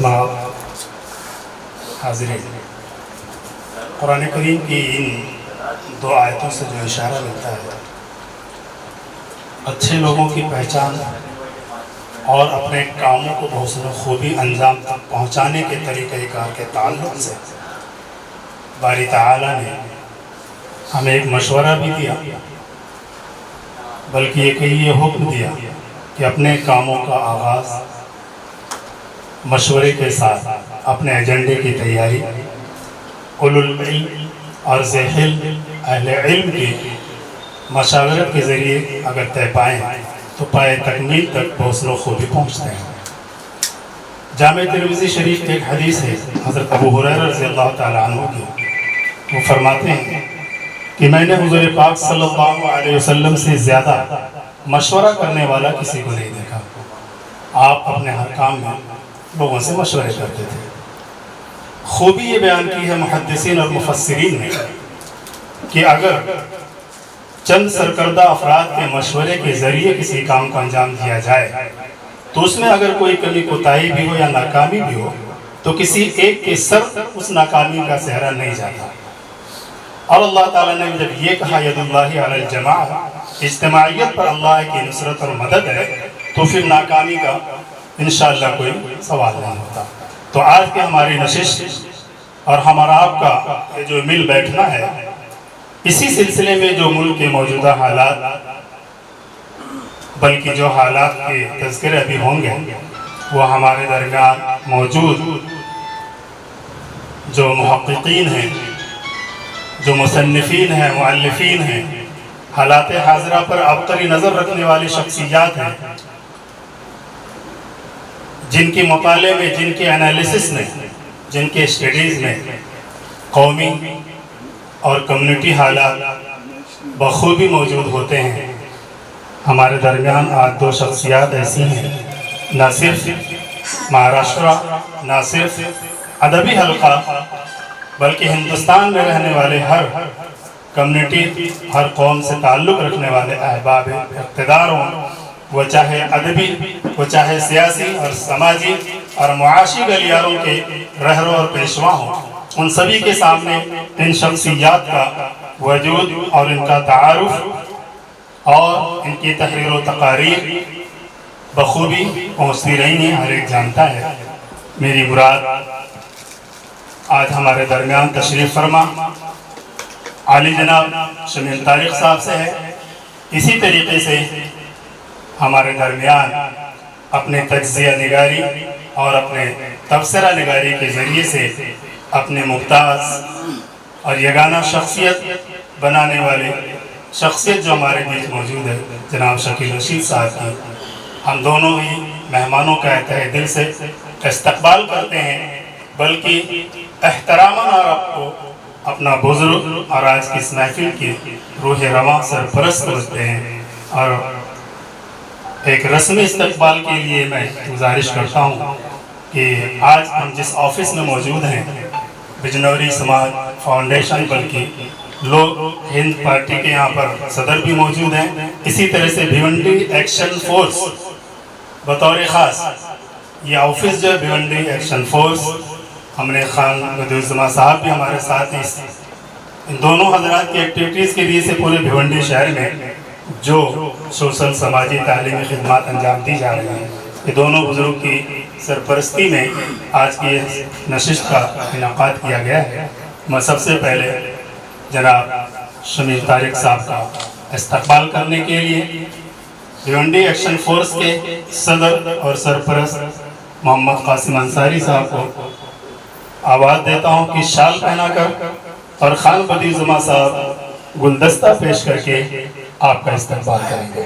اسماء حاضرین، قرآن کریم کی ان دو آیتوں سے جو اشارہ ملتا ہے اچھے لوگوں کی پہچان اور اپنے کاموں کو بحسن خوبی انجام تک پہنچانے کے طریقہ کار کے تعلق سے باری تعالیٰ نے ہمیں ایک مشورہ بھی دیا، بلکہ یہ حکم دیا کہ اپنے کاموں کا آغاز مشورے کے ساتھ اپنے ایجنڈے کی تیاری اولو العلم اور ذی اہل علم کی مشاورت کے ذریعے اگر طے پائیں تو پائے تکمیل تک بحسن و خوبی پہنچتے ہیں۔ جامع ترمذی شریف کی ایک حدیث ہے حضرت ابو ہریرہ رضی اللہ تعالیٰ عنہ کی، وہ فرماتے ہیں کہ میں نے حضور پاک صلی اللہ علیہ وسلم سے زیادہ مشورہ کرنے والا کسی کو نہیں دیکھا۔ آپ اپنے ہر کام میں لوگوں سے مشورے کرتے تھے۔ خوبی یہ بیان کی ہے محدثین اور مفسرین نے کہ اگر چند سرکردہ افراد کے مشورے کے ذریعے کسی کام کو انجام دیا جائے تو اس میں اگر کوئی کمی کوتاہی بھی ہو یا ناکامی بھی ہو تو کسی ایک کے سر اس ناکامی کا صحرا نہیں جاتا۔ اور اللہ تعالیٰ نے جب یہ کہا ید اللہ علی الجماع، اجتماعیت پر اللہ کی نصرت اور مدد ہے، تو پھر ناکامی کا انشاءاللہ کوئی سوال نہیں ہوتا۔ تو آج کے ہماری نشست اور ہمارا آپ کا جو مل بیٹھنا ہے، اسی سلسلے میں جو ملک کے موجودہ حالات بلکہ جو حالات کے تذکرے ابھی ہوں گے وہ ہمارے درمیان موجود جو محققین ہیں، جو مصنفین ہیں، مؤلفین ہیں، حالات حاضرہ پر عبقری نظر رکھنے والی شخصیات ہیں، جن کے مطالعے میں، جن کے انالیسس میں، جن کے اسٹڈیز میں قومی اور کمیونٹی حالات بخوبی موجود ہوتے ہیں۔ ہمارے درمیان آج دو شخصیات ایسی ہیں، نہ صرف مہاراشٹرا، نہ صرف ادبی حلقہ، بلکہ ہندوستان میں رہنے والے ہر کمیونٹی، ہر قوم سے تعلق رکھنے والے احباب اقتدار ہوں، وہ چاہے ادبی، وہ چاہے سیاسی اور سماجی اور معاشی گلیاروں کے رہرو اور پیشوا ہوں، ان سبھی کے سامنے ان شخصیات کا وجود اور ان کا تعارف اور ان کی تحریر و تقاریر بخوبی پہنچتی رہی ہیں، ہر ایک جانتا ہے۔ میری مراد آج ہمارے درمیان تشریف فرما عالی جناب شمیل طارق صاحب سے ہے۔ اسی طریقے سے ہمارے درمیان اپنے تجزیہ نگاری اور اپنے تبصرہ نگاری کے ذریعے سے اپنے ممتاز اور یگانہ شخصیت بنانے والے شخصیت جو ہمارے بیچ موجود ہے جناب شکیل رشید صاحب کی، ہم دونوں ہی مہمانوں کا تہہ دل سے استقبال کرتے ہیں، بلکہ احتراما اور آپ کو اپنا بزرگ اور آج کی اس محفل کی روح رواں سرپرست سمجھتے ہیں، اور ایک رسمی استقبال کے لیے میں گزارش کرتا ہوں کہ آج ہم جس آفس میں موجود ہیں، بجنوری سماج فاؤنڈیشن، بلکہ لوگ ہند پارٹی کے یہاں پر صدر بھی موجود ہیں، اسی طرح سے بھیونڈی ایکشن فورس بطور خاص یہ آفس جو ہے بھیونڈی ایکشن فورس، ہم نے خان بدیعالزماں صاحب بھی ہمارے ساتھ ہیں۔ ان دونوں حضرات کی ایکٹیویٹیز کے لیے سے پورے بھیونڈی شہر میں جو سوشل سماجی تعلیمی خدمات انجام دی جا رہی ہیں، یہ دونوں بزرگ کی سرپرستی میں آج کی نشست کا انعقاد کیا گیا ہے۔ میں سب سے پہلے جناب شمیل طارق صاحب کا استقبال کرنے کے لیے بھیونڈی ایکشن فورس کے صدر اور سرپرست محمد قاسم انصاری صاحب کو آواز دیتا ہوں کہ شال پہنا کر اور خان بدیعالزماں صاحب گلدستہ پیش کر کے آپ کا استقبال کریں گے۔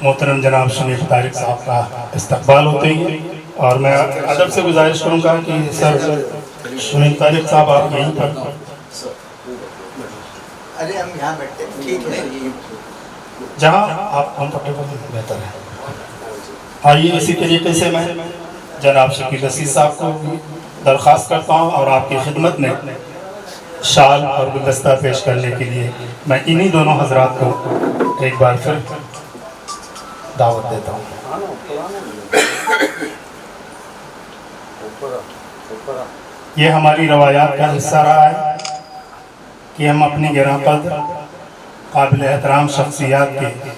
محترم جناب شمیل طارق صاحب کا استقبال ہوتے ہی، اور میں ادب سے گزارش کروں گا کہ سر شمیل طارق صاحب آپ یہیں پر جہاں آپ کمفرٹیبل بہتر ہے۔ آئیے اسی طریقے سے میں جناب شکیل رشید صاحب کو درخواست کرتا ہوں اور آپ کی خدمت میں شال اور گلدستہ پیش کرنے کے لیے میں انہی دونوں حضرات کو ایک بار پھر دعوت دیتا ہوں۔ یہ ہماری روایات کا حصہ رہا ہے کہ ہم اپنی گراں قدر قابل احترام شخصیات کے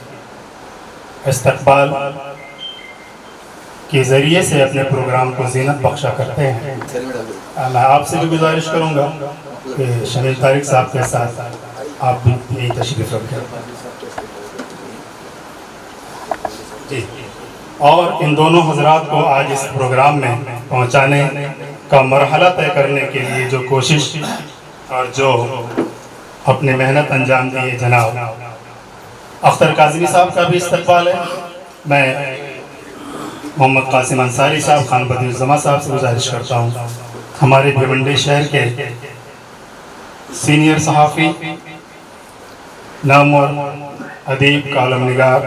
استقبال کے ذریعے سے اپنے پروگرام کو زینت بخشا کرتے ہیں۔ میں آپ سے بھی گزارش کروں گا کہ شمیل طارق صاحب کے ساتھ آپ بھی تشریف رکھیں جی، اور ان دونوں حضرات کو آج اس پروگرام میں پہنچانے کا مرحلہ طے کرنے کے لیے جو کوشش اور جو اپنے محنت انجام دیے جناب اختر کاظمی صاحب کا بھی استقبال ہے۔ میں محمد قاسم انصاری صاحب، خان بدیع الزماں صاحب سے گزارش کرتا ہوں، ہمارے بھیونڈی شہر کے سینئر صحافی، نامور ادیب، کالم نگار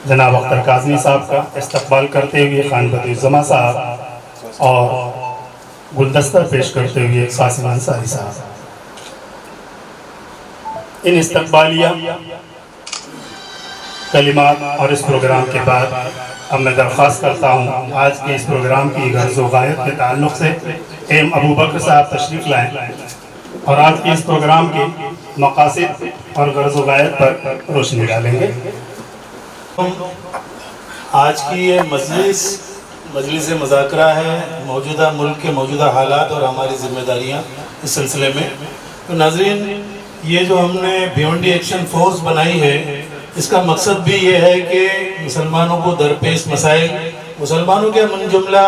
جناب اختر کاظمی صاحب کا استقبال کرتے ہوئے خان بدیع الزماں صاحب اور گلدستہ پیش کرتے ہوئے قاسم انصاری صاحب۔ ان استقبالیہ کلمات اور اس پروگرام کے بعد اب میں درخواست کرتا ہوں آج کے اس پروگرام کی غرض و غایت کے تعلق سے ایم ابو بکر صاحب تشریف لائیں اور آج کے اس پروگرام کے مقاصد اور غرض و غایت پر روشنی ڈالیں گے۔ آج کی یہ مجلس مذاکرہ ہے موجودہ ملک کے موجودہ حالات اور ہماری ذمہ داریاں اس سلسلے میں۔ تو ناظرین، یہ جو ہم نے بھیونڈی ایکشن فورس بنائی ہے، اس کا مقصد بھی یہ ہے کہ مسلمانوں کو درپیش مسائل، مسلمانوں کے من جملہ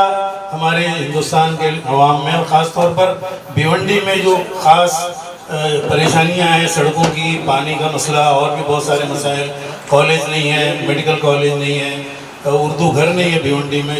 ہمارے ہندوستان کے عوام میں اور خاص طور پر بھیونڈی میں جو خاص پریشانیاں ہیں، سڑکوں کی، پانی کا مسئلہ اور بھی بہت سارے مسائل، کالج نہیں ہے، میڈیکل کالج نہیں ہے، اردو گھر نہیں ہے بھیونڈی میں،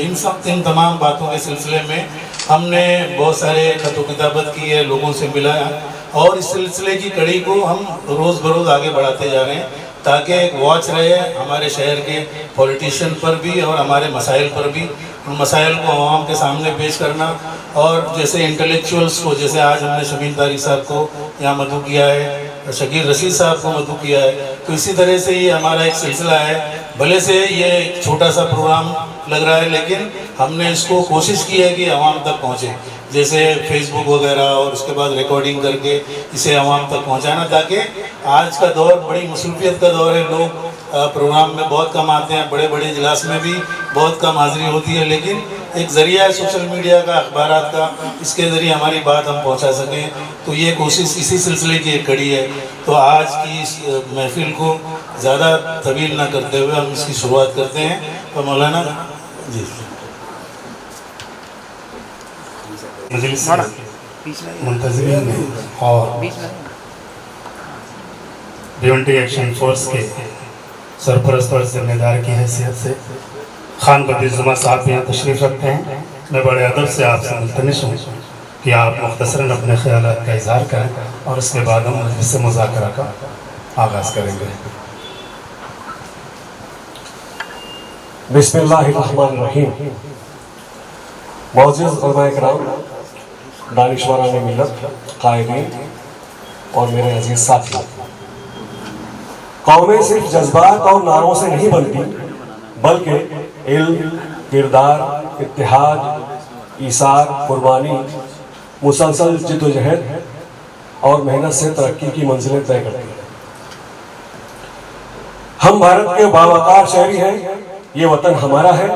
ان تمام باتوں کے سلسلے میں ہم نے بہت سارے خط و کتابت کی ہے، لوگوں سے ملا ہے اور اس سلسلے کی کڑی کو ہم روز بروز آگے بڑھاتے جا رہے ہیں تاکہ ایک واچ رہے ہمارے شہر کے پولیٹیشین پر بھی اور ہمارے مسائل پر بھی، ان مسائل کو عوام کے سامنے پیش کرنا۔ اور جیسے انٹلیکچوئلس کو، جیسے آج ہم نے شمیل طارق صاحب کو یہاں مدعو کیا ہے، شکیل رشید صاحب کو مدعو کیا ہے، تو اسی طرح سے یہ ہمارا ایک سلسلہ ہے۔ بھلے سے یہ ایک چھوٹا سا پروگرام لگ رہا ہے لیکن ہم نے اس کو کوشش کی ہے کہ عوام تک پہنچے، جیسے فیس بک وغیرہ اور اس کے بعد ریکارڈنگ کر کے اسے عوام تک پہنچانا، تاکہ آج کا دور بڑی مصروفیت کا دور ہے، لوگ پروگرام میں بہت کم آتے ہیں، بڑے بڑے اجلاس میں بھی بہت کم حاضری ہوتی ہے، لیکن ایک ذریعہ ہے سوشل میڈیا کا، اخبارات کا، اس کے ذریعے ہماری بات ہم پہنچا سکیں، تو یہ کوشش اسی سلسلے کی ایک کڑی ہے۔ تو آج کی اس محفل کو زیادہ طویل نہ کرتے ہوئے ہم اس کی شروعات کرتے ہیں۔ تو مولانا جی مجلس منتظمین میں اور بھیونڈی ایکشن فورس کے سرپرست اور ذمہ دار کی حیثیت سے خان بدیع الزماں صاحب یہاں تشریف رکھتے ہیں۔ میں بڑے ادب سے آپ سے ملتمس ہوں کہ آپ مختصراً اپنے خیالات کا اظہار کریں اور اس کے بعد ہم مجلس مذاکرہ کا آغاز کریں گے۔ بسم اللہ الرحمن الرحیم۔ معزز علماء کرام، دانشوران ملت، قائدین اور میرے عزیز ساتھی، قومیں صرف جذبات اور نعروں سے نہیں بنتی بلکہ علم، کردار، اتحاد، ایثار، قربانی، مسلسل جد و جہد اور محنت سے ترقی کی منزلیں طے کرتی ہیں۔ ہم بھارت کے باوقار شہری ہیں، یہ وطن ہمارا ہے،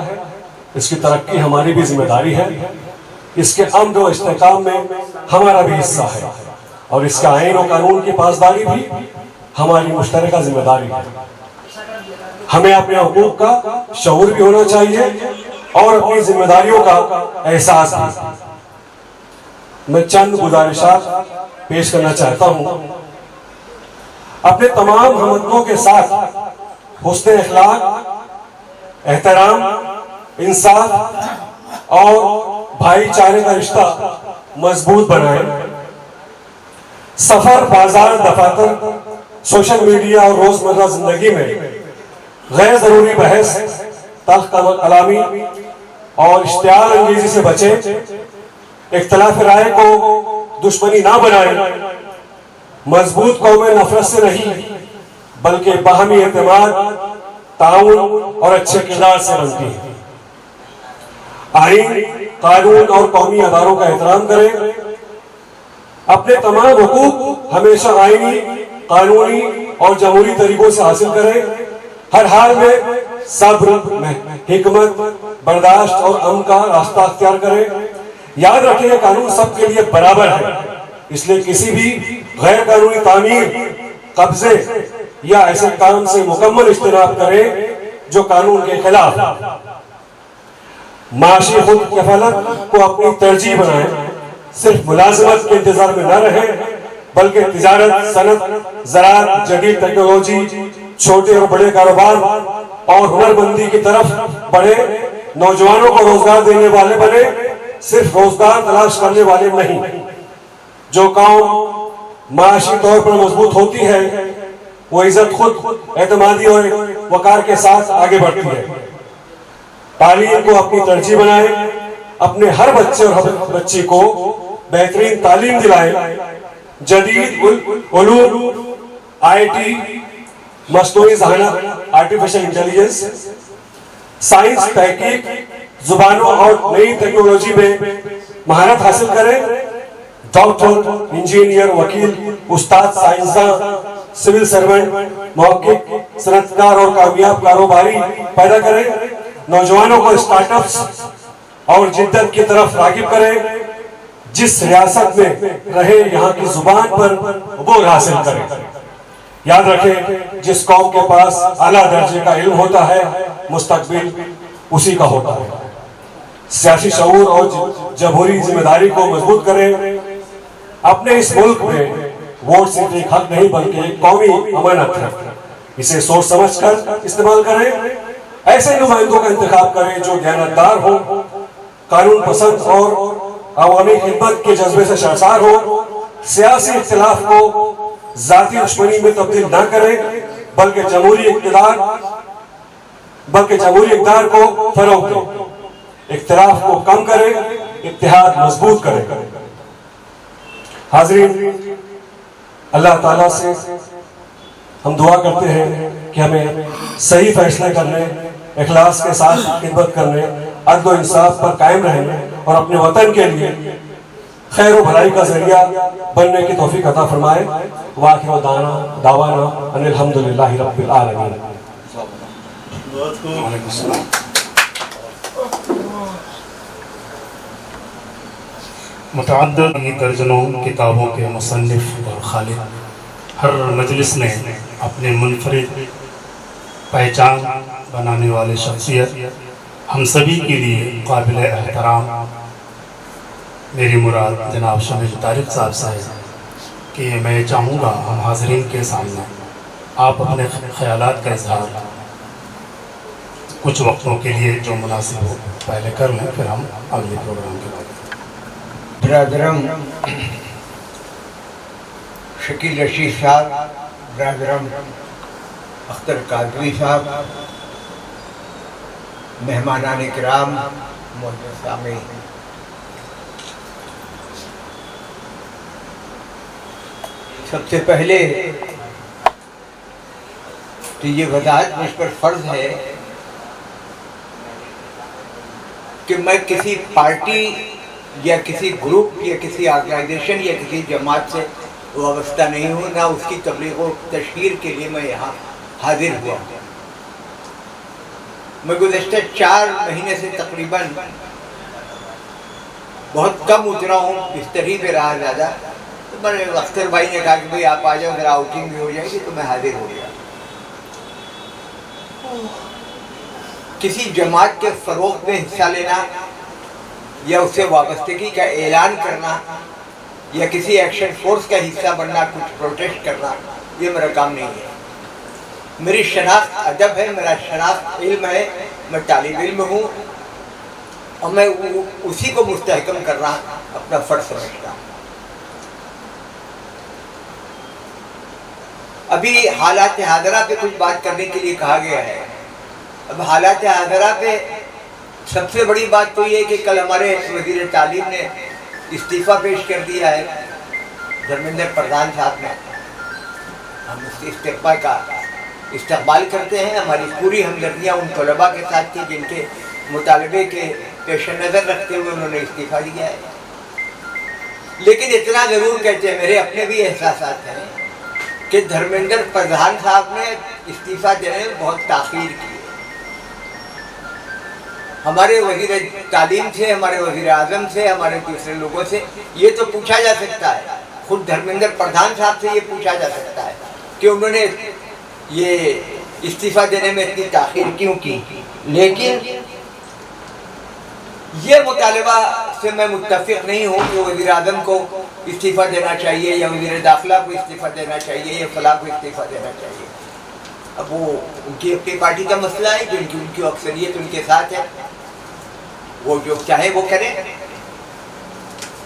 اس کی ترقی ہماری بھی ذمہ داری ہے، اس کے امن و استحکام میں ہمارا بھی حصہ ہے اور اس کا آئین و قانون کی پاسداری بھی ہماری مشترکہ ذمہ داری ہے۔ ہمیں اپنے حقوق کا شعور بھی ہونا چاہیے اور اپنی ذمہ داریوں کا احساس بھی۔ میں چند گزارشات پیش کرنا چاہتا ہوں۔ اپنے تمام ہم وطنوں کے ساتھ حسن اخلاق، احترام، انصاف اور بھائی چارے کا رشتہ مضبوط بنائیں۔ سفر، بازار، دفاتر، سوشل میڈیا اور روزمرہ زندگی میں غیر ضروری بحث، تلخ کلامی اور اشتعال انگیزی سے بچیں، اختلاف رائے کو دشمنی نہ بنائیں۔ مضبوط قومیں نفرت سے نہیں بلکہ باہمی اعتماد، تعاون اور اچھے کردار سے بنتی ہیں۔ آئین، قانون اور قومی اداروں کا احترام کریں، اپنے تمام حقوق ہمیشہ آئینی، قانونی اور جمہوری طریقوں سے حاصل کریں۔ ہر حال میں صبر، حکمت، برداشت اور امن کا راستہ اختیار کریں۔ یاد رکھیں کہ قانون سب کے لیے برابر ہے، اس لیے کسی بھی غیر قانونی تعمیر، قبضے یا ایسے کام سے مکمل اجتناب کریں جو قانون کے خلاف۔ معاشی خود کفالت کو اپنی ترجیح بنائیں، صرف ملازمت کے انتظار میں نہ رہیں بلکہ تجارت، صنعت، زراعت، جدید ٹیکنالوجی، چھوٹے اور بڑے کاروبار اور ہنر مندی کی طرف بڑھے۔ نوجوانوں کو روزگار دینے والے بنے، صرف روزگار تلاش کرنے والے نہیں۔ جو قوم معاشی طور پر مضبوط ہوتی ہے وہ عزت، خود اعتمادی اور وقار کے ساتھ آگے بڑھتی ہے۔ تعلیم کو اپنی ترجیح بنائیں، اپنے ہر بچے اور ہر بچی کو بہترین تعلیم دلائیں۔ جدید علوم، آئی ٹی، مصنوعی ذہانت، آرٹیفیشل انٹیلیجنس، سائنس، تحقیق، زبانوں اور نئی ٹیکنالوجی میں مہارت حاصل کریں۔ ڈاکٹر، انجینئر، وکیل، استاد، سائنسداں، سول سرونٹ، محقق، صنعت کار اور کامیاب کاروباری پیدا کریں۔ نوجوانوں کو اسٹارٹ اپس اور جدت کی طرف راغب کریں۔ جس ریاست میں رہے یہاں کی زبان پر عبور حاصل کریں۔ یاد رکھیں جس قوم کے پاس اعلیٰ درجے کا علم ہوتا ہے مستقبل اسی کا ہوتا ہے۔ سیاسی شعور اور جمہوری ذمہ داری کو مضبوط کریں۔ اپنے اس ملک میں ووٹ صرف ایک حق نہیں بلکہ ایک قومی امانت ہے، اسے سوچ سمجھ کر استعمال کریں۔ ایسے نمائندوں کا انتخاب کریں جو دیانتدار ہوں، قانون پسند اور عوامی خدمت کے جذبے سے شرمسار ہو۔ سیاسی اختلاف کو ذاتی دشمنی میں تبدیل نہ کریں بلکہ جمہوری اقدار کو فروغ دیں۔ اختلاف کو کم کریں، اتحاد مضبوط کریں۔ حاضرین، اللہ تعالیٰ سے ہم دعا کرتے ہیں کہ ہمیں صحیح فیصلے کرنے، اخلاص کے ساتھ خدمت کرنے، عدل و انصاف پر قائم رہنے اور اپنے وطن کے لیے خیر و بھلائی کا ذریعہ بننے کی توفیق عطا فرمائے۔ وآخر دعوانا ان الحمدللہ رب العالمین۔ متعدد درجنوں کتابوں کے مصنف اور خالق، ہر مجلس میں اپنے منفرد پہچان بنانے والے شخصیت، ہم سبھی کے لیے قابل احترام میری مراد جناب شمیل طارق صاحب سے ہے کہ میں چاہوں گا ہم حاضرین کے سامنے آپ اپنے خیالات کا اظہار کچھ وقتوں کے لیے جو مناسب ہو پہلے کر لیں، پھر ہم اگلے پروگرام کے بعد۔ برادرم شکیل رشید صاحب، برادرم اختر قادری صاحب، مہمانان کرام، معزز سامعین، سب سے پہلے تو یہ وضاحت مجھ پر فرض ہے کہ میں کسی پارٹی یا کسی گروپ یا کسی آرگنائزیشن یا کسی جماعت سے وابستہ نہیں ہوں، نہ اس کی تبلیغ و تشہیر کے لیے میں یہاں حاضر ہوا ہوں۔ میں گزشتہ 4 مہینے سے تقریباً بہت کم اترا ہوں، بستری پہ رہا زیادہ۔ تو میں اختر بھائی نے کہا کہ بھائی آپ آ جاؤ، ذرا آؤٹنگ بھی ہو جائے گی، تو میں حاضر ہو گیا۔ کسی جماعت کے فروغ میں حصہ لینا یا اس سے وابستگی کا اعلان کرنا یا کسی ایکشن فورس کا حصہ بننا، کچھ پروٹیسٹ کرنا، یہ میرا کام نہیں ہے۔ میری شناخت ادب ہے، میرا شناخت علم ہے، میں طالب علم ہوں اور میں اسی کو مستحکم کرنا اپنا فرض سمجھتا ہوں۔ ابھی حالات حاضرہ پہ کچھ بات کرنے کے لیے کہا گیا ہے۔ اب حالات حاضرہ پہ سب سے بڑی بات تو یہ کہ کل ہمارے وزیر تعلیم نے استعفیٰ پیش کر دیا ہے، دھرمیندر پردھان صاحب نے. ہم اس کے استعفیٰ کا استقبال کرتے ہیں. ہماری پوری ہمدردیاں ان طلباء کے ساتھ تھی جن کے مطالبے کے پیش نظر رکھتے ہوئے انہوں نے استعفیٰ دیا ہے. لیکن اتنا ضرور کہتے ہیں، میرے اپنے بھی احساسات ہیں کہ دھرمیندر پردھان صاحب نے استعفیٰ دینے میں بہت تاخیر کی ہے. ہمارے وزیر تعلیم سے، ہمارے وزیر اعظم سے، ہمارے دوسرے لوگوں سے یہ تو پوچھا جا سکتا ہے، خود دھرمیندر پردھان صاحب سے یہ پوچھا جا سکتا ہے کہ انہوں نے یہ استعفیٰ دینے میں اتنی تاخیر کیوں کی. لیکن یہ مطالبہ سے میں متفق نہیں ہوں کہ وزیر اعظم کو استعفیٰ دینا چاہیے یا وزیر داخلہ کو استعفیٰ دینا چاہیے یا فلاں کو استعفیٰ دینا چاہیے. اب وہ ان کی اپنی پارٹی کا مسئلہ ہے، جو ان کی اکثریت ان کے ساتھ ہے، وہ جو چاہے وہ کریں.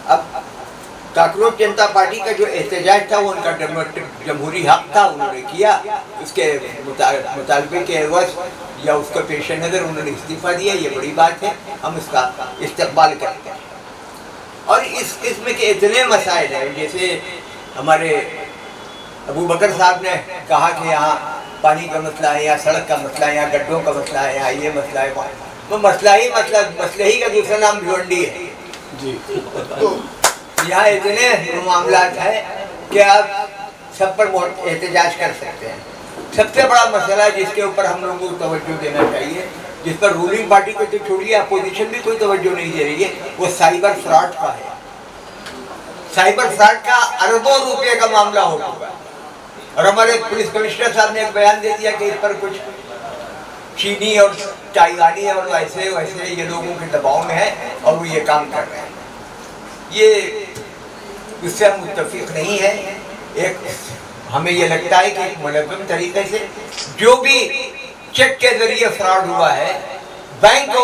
اب کاکروچ جنتا پارٹی کا جو احتجاج تھا وہ ان کا جمہوری حق تھا، انہوں نے کیا. اس کے مطالبے کے عوض یا اس کا پیش نظر انہوں نے استعفیٰ دیا، یہ بڑی بات ہے، ہم اس کا استقبال کرتے ہیں. اور اس قسم کے اتنے مسائل ہیں، جیسے ہمارے ابو بکر صاحب نے کہا کہ یہاں پانی کا مسئلہ ہے، یا سڑک کا مسئلہ ہے، یا گڈھوں کا مسئلہ ہے، یا یہ مسئلہ ہے. تو مسئلہ ہی کا دوسرا نام بھیونڈی ہے. جی یہاں اتنے معاملات ہیں کہ آپ سب پر احتجاج کر سکتے ہیں. سب سے بڑا مسئلہ جس کے اوپر ہم لوگوں کو توجہ دینا چاہیے، جس پر رولنگ پارٹی کو تو چھوڑیے، اپوزیشن بھی کوئی توجہ نہیں دے رہی ہے، وہ سائبر فراڈ کا ہے. سائبر فراڈ کا اربوں روپے کا معاملہ ہو چکا ہے. اور ہمارے پولیس کمشنر صاحب نے ایک بیان دے دیا کہ اس پر کچھ چینی اور تائیوانی اور ایسے ویسے یہ لوگوں کے دباؤ میں ہے اور وہ یہ کام کر رہے ہیں. یہ اس سے ہم متفق نہیں ہیں. ایک ہمیں یہ لگتا ہے کہ ایک منظم طریقے سے جو بھی چیک کے ذریعے فراڈ ہوا ہے، بینک کو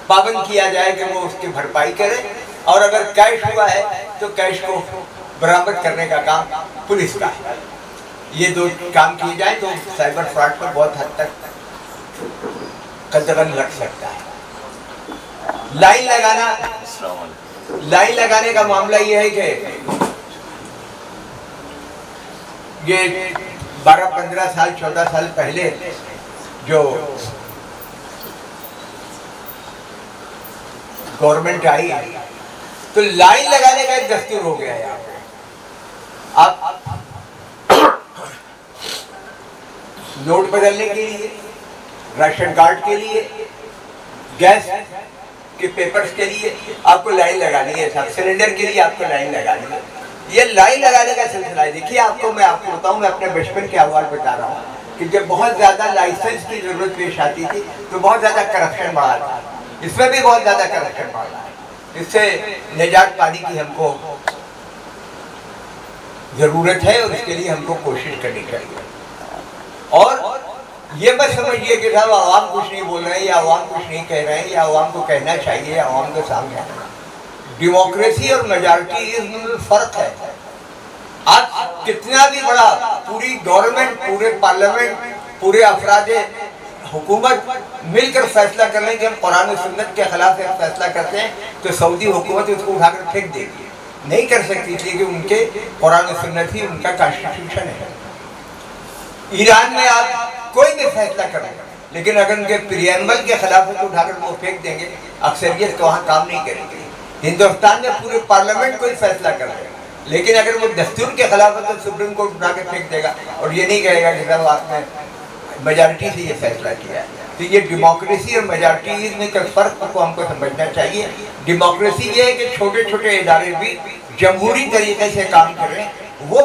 پابند کیا جائے کہ وہ اس کی بھرپائی کرے، اور اگر کیش ہوا ہے تو کیش کو برآمد کرنے کا کام پولیس کا ہے. یہ دو کام کیے جائیں تو سائبر فراڈ پر بہت حد تک قدغن لگ سکتا ہے. لائن لگانے کا معاملہ یہ ہے کہ یہ 12-15 سال 14 سال پہلے جو گورنمنٹ آئی تو لائن لگانے کا ایک دستور ہو گیا ہے. آپ نوٹ بدلنے کے لیے، راشن کارڈ کے لیے، گیس کے پیپرز کے لیے آپ کو لائن لگانی ہے. سب سلنڈر کے لیے آپ کو لائن لگانی ہے. یہ لائن لگانے کا سلسلہ ہے. دیکھیے میں آپ کو بتاؤں، میں اپنے بچپن کے احوال بتا رہا ہوں کہ جب بہت زیادہ لائسنس کی ضرورت پیش آتی تھی تو بہت زیادہ کرپشن بڑھا تھا. اس میں بھی بہت زیادہ کرپشن بڑھ رہا ہے. اس سے نجات پانے کی ہم کو ضرورت ہے اور اس کے لیے ہم کو کوشش کرنی چاہیے. اور یہ مت سمجھیے کہ صاحب عوام کچھ نہیں بول رہے ہیں یا عوام کچھ نہیں کہہ رہے ہیں یا عوام کو کہنا چاہیے یا عوام کو سامنے آنا. ڈیموکریسی اور میجارٹی میں فرق ہے. آپ کتنا بھی بڑا پوری گورنمنٹ، پورے پارلیمنٹ، پورے افراد حکومت مل کر فیصلہ کر لیں کہ ہم قرآن و سنت کے خلاف ایک فیصلہ کرتے ہیں تو سعودی حکومت اس کو اٹھا کر پھینک دے گی. نہیں کر سکتی تھی کہ ان کے قرآن و سنت ہی ان کا کانسٹیٹیوشن ہے. ایران میں آپ کوئی بھی فیصلہ کریں لیکن اگر ان کے پریمبل کے خلاف ہے تو اٹھا کر وہ پھینک دیں گے. اکثریت تو وہاں کام نہیں کرے گی. ہندوستان میں پورے پارلیمنٹ کوئی فیصلہ کر دے گا لیکن اگر وہ دستور کے خلاف ہے تو سپریم کورٹ اٹھا کے پھینک دے گا اور یہ نہیں کہے گا کہ صاحب آپ نے میجارٹی سے یہ فیصلہ کیا ہے. تو یہ ڈیموکریسی اور میجارٹی میں کا فرق کو ہم کو سمجھنا چاہیے. ڈیموکریسی یہ ہے کہ چھوٹے چھوٹے ادارے بھی جمہوری طریقے سے کام کریں، وہ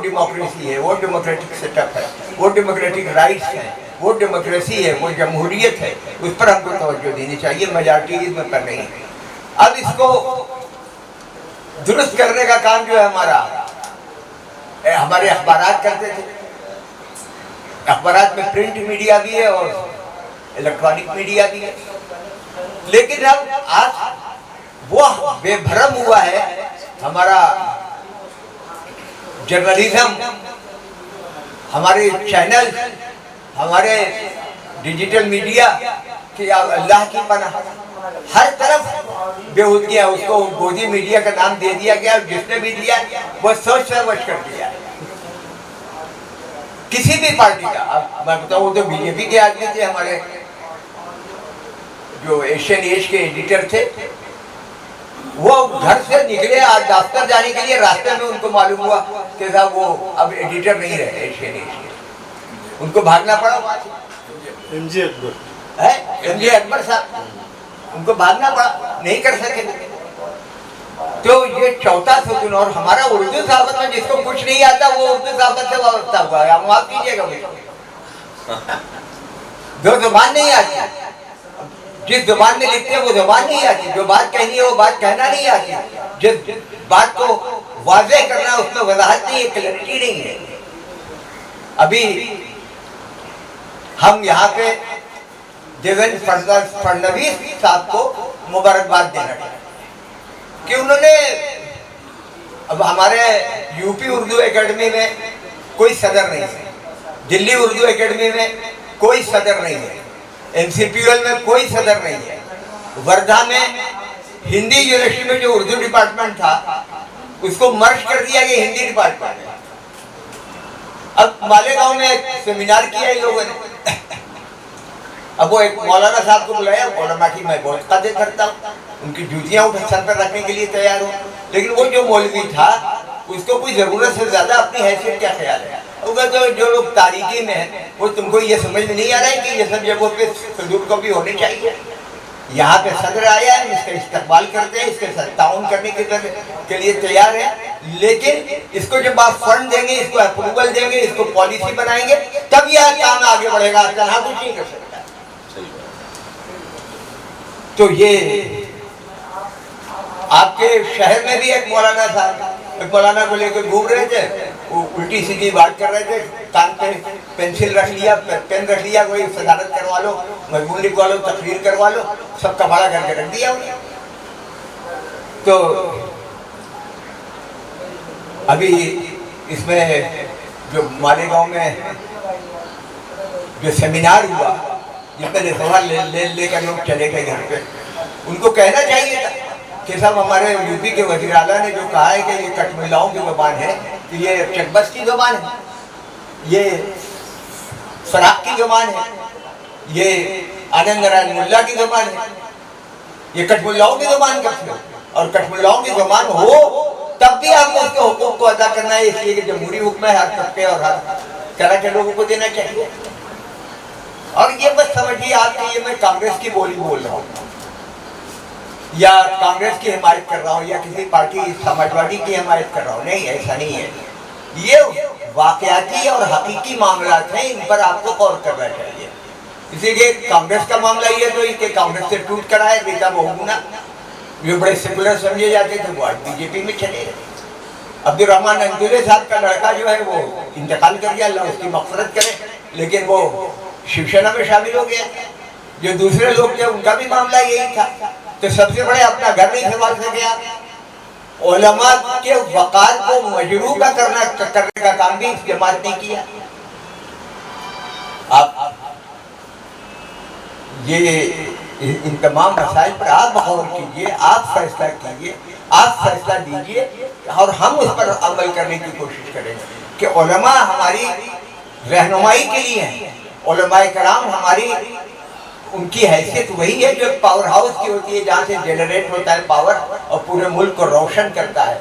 ڈیموکریسی ہے، وہ ڈیموکریٹک سیٹ اپ ہے، وہ ڈیموکریٹک رائٹس ہیں، وہ ڈیموکریسی ہے، وہ جمہوریت ہے. اس پر ہم کو توجہ دینی چاہیے، میجارٹیزم پر نہیں. اب اس کو درست کرنے کا کام جو ہے ہمارے اخبارات کرتے تھے. اخبارات میں پرنٹ میڈیا بھی ہے اور الیکٹرانک میڈیا بھی ہے. لیکن اب آج وہ بے بھرم ہوا ہے ہمارا جرنلزم، ہمارے چینل ہمارے ڈیجیٹل میڈیا کی اللہ کی پناہ، ہر طرف بےہودگیاں، اس کو گودی میڈیا کا نام دے دیا گیا، جس نے بھی دیا وہ سوچ سمجھ کر دیا، کسی بھی پارٹی کا۔ اب میں بتاؤں، وہ تو بی جے پی کے آدمی تھے، ہمارے جو ایشین ایج کے ایڈیٹر تھے، وہ گھر سے نکلے آج دفتر جانے کے لیے، راستے میں ان کو معلوم ہوا کہ صاحب وہ اب ایڈیٹر نہیں رہے ایشین ایج کے، ان کو بھاگنا پڑا۔ ایم جے اکبر ایم جے اکبر صاحب، ان کو بھاگنا پڑا، نہیں کر سکے۔ تو یہ چوتھا ستون، اور ہمارا اردو صحافت میں جس کو کچھ نہیں آتا وہ اردو صحافت سے وابستہ ہوا ہے، معاف کیجیے گا مجھے، جو زبان نہیں آتی، جس زبان میں لکھتے ہیں وہ زبان نہیں آتی، جو بات کہنی ہے وہ بات کہنا نہیں آتی، جس بات کو واضح کرنا اس میں وضاحت نہیں ہے، کلیئرٹی نہیں ہے۔ ابھی ہم یہاں پہ دیویندر فڈنویس صاحب کو مبارکباد دینا چاہتے ہیں کہ انہوں نے، اب ہمارے یو پی اردو اکیڈمی میں کوئی صدر نہیں ہے، دلی اردو اکیڈمی میں کوئی صدر نہیں ہے، ایم سی پی ایل میں کوئی صدر نہیں ہے، وردھا میں ہندی یونیورسٹی میں جو اردو ڈپارٹمنٹ تھا اس کو مرج کر دیا گیا ہندی ڈپارٹمنٹ۔ اب مالیگاؤں میں ایک سیمینار کیا ان لوگوں نے، اب وہ ایک مولانا صاحب کو بلایا، مولانا کی میں بہت قدر کرتا ہوں، ان کی جوتیاں اٹھ سر پر رکھنے کے لیے تیار ہوں، لیکن وہ جو مولوی تھا اس کو کوئی ضرورت سے زیادہ اپنی حیثیت کیا خیال ہے، جو لوگ تاریکی میں ہیں وہ تم کو یہ سمجھ میں نہیں آ رہا ہے کہ یہ سب جگہوں پہ حضور کو بھی ہونی چاہیے۔ یہاں پہ صدر آیا ہے، اس کا استقبال کرتے ہیں، اس کے ساتھ تعاون کرنے کے لیے تیار ہے، لیکن اس کو جب آپ فنڈ دیں گے، اس کو اپروول دیں گے، اس کو پالیسی بنائیں گے، تب یہ کام آگے بڑھے گا، تنہا کچھ نہیں کر سکتا۔ تو یہ آپ کے شہر میں بھی ایک مولانا صاحب، ایک مولانا کو لے کے گھوم رہے تھے، وہ الٹی سیدھی بات کر رہے تھے، کان پہ پینسل رکھ لیا، پین رکھ لیا، کوئی صدارت کروا لو، مضمون لکھوا لو، تقریر کروا لو، سب کا بھاڑا کر کے رکھ دیا انہیں۔ تو ابھی اس میں جو مالیگاؤں میں جو سیمینار ہوا، جس میں سوال لے کر لوگ چلے گئے گھر پہ، ان کو کہنا چاہیے تھا کہ صاحب ہمارے یو پی کے وزیر اعلیٰ نے جو کہا ہے کہ یہ کٹ ملاؤں کی زبان ہے، کہ یہ چک بس کی زبان ہے، یہ فراق کی زبان ہے، یہ آنند نارائن ملا کی زبان ہے، یہ کٹ ملاؤں کی زبان کب سے؟ اور کٹ ملاؤں کی زبان ہو تب بھی آپ کو اس کے حقوق کو ادا کرنا ہے، اس لیے کہ جمہوری حکم ہے، ہر طبقے اور ہر طرح کے لوگوں کو دینا چاہیے۔ اور یہ بس سمجھیے آپ کہ یہ میں کانگریس کی بولی بول رہا ہوں، یا کانگریس کی حمایت کر رہا ہوں، یا کسی پارٹی سماجوادی کی حمایت کر رہا ہوں، نہیں، ایسا نہیں ہے۔ یہ واقعاتی اور حقیقی معاملات ہیں، ان پر آپ کو غور کرنا چاہیے۔ اسی لیے کانگریس کا معاملہ یہ تو کہ کانگریس سے ٹوٹ کر آئے ریتا بہگنا، جو بڑے سیکولر سمجھے جاتے تھے وہ آج بی جے پی میں چلے گئے۔ عبد الرحمان انجلے صاحب کا لڑکا جو ہے وہ انتقال کر گیا، اللہ اس کی مغفرت کرے، لیکن وہ شیو سینا میں شامل ہو گیا۔ جو دوسرے لوگ تھے ان کا بھی معاملہ یہی تھا، تو سب سے بڑے اپنا گھر نہیں سنبھال سکے آپ۔ علماء کے وقار کو مجروح کرنے کا کام بھی اس جماعت نے کیا۔ آپ یہ ان تمام مسائل پر آپ غور کیجئے، آپ فیصلہ کیجئے، آپ فیصلہ دیجئے، اور ہم اس پر عمل کرنے کی کوشش کریں کہ علماء ہماری رہنمائی کے لیے ہیں۔ علماء کرام ہماری ان کی حیثیت وہی ہے جو ایک پاور ہاؤس کی ہوتی ہے، جہاں سے جنریٹ ہوتا ہے پاور اور پورے ملک کو روشن کرتا ہے۔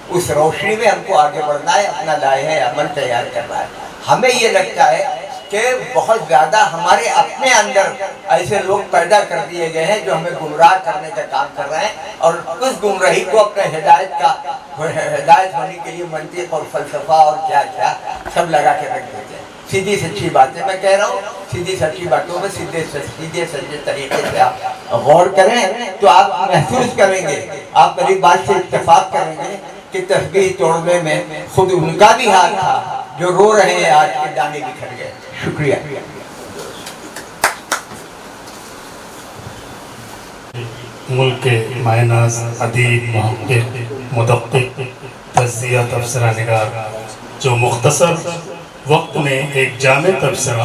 اس روشنی میں ہم کو آگے بڑھنا ہے، اپنا لائحہ عمل تیار کرنا ہے۔ ہمیں یہ لگتا ہے کہ بہت زیادہ ہمارے اپنے اندر ایسے لوگ پیدا کر دیے گئے ہیں جو ہمیں گمراہ کرنے کا کام کر رہے ہیں، اور اس گمراہی کو اپنے ہدایت ہونے کے لیے منطق اور فلسفہ اور کیا کیا سب لگا کے رکھ دیتے ہیں۔ سیدھی سچی باتیں میں کہہ رہا ہوں، سیدھی سچی باتوں میں سیدھے سچے طریقے سے آپ غور کریں تو آپ محسوس کریں گے، آپ میری بات سے اتفاق کریں گے کہ تسبیح توڑنے میں خود ان کا بھی ہاتھ تھا جو رو رہے ہیں آج کے دانے بکھر گئے۔ شکریہ۔ ملک کے مایہ ناز ادیب، محقق، مدقق، تجزیہ تبصرہ نگار جو مختصر وقت میں ایک جامع تبصرہ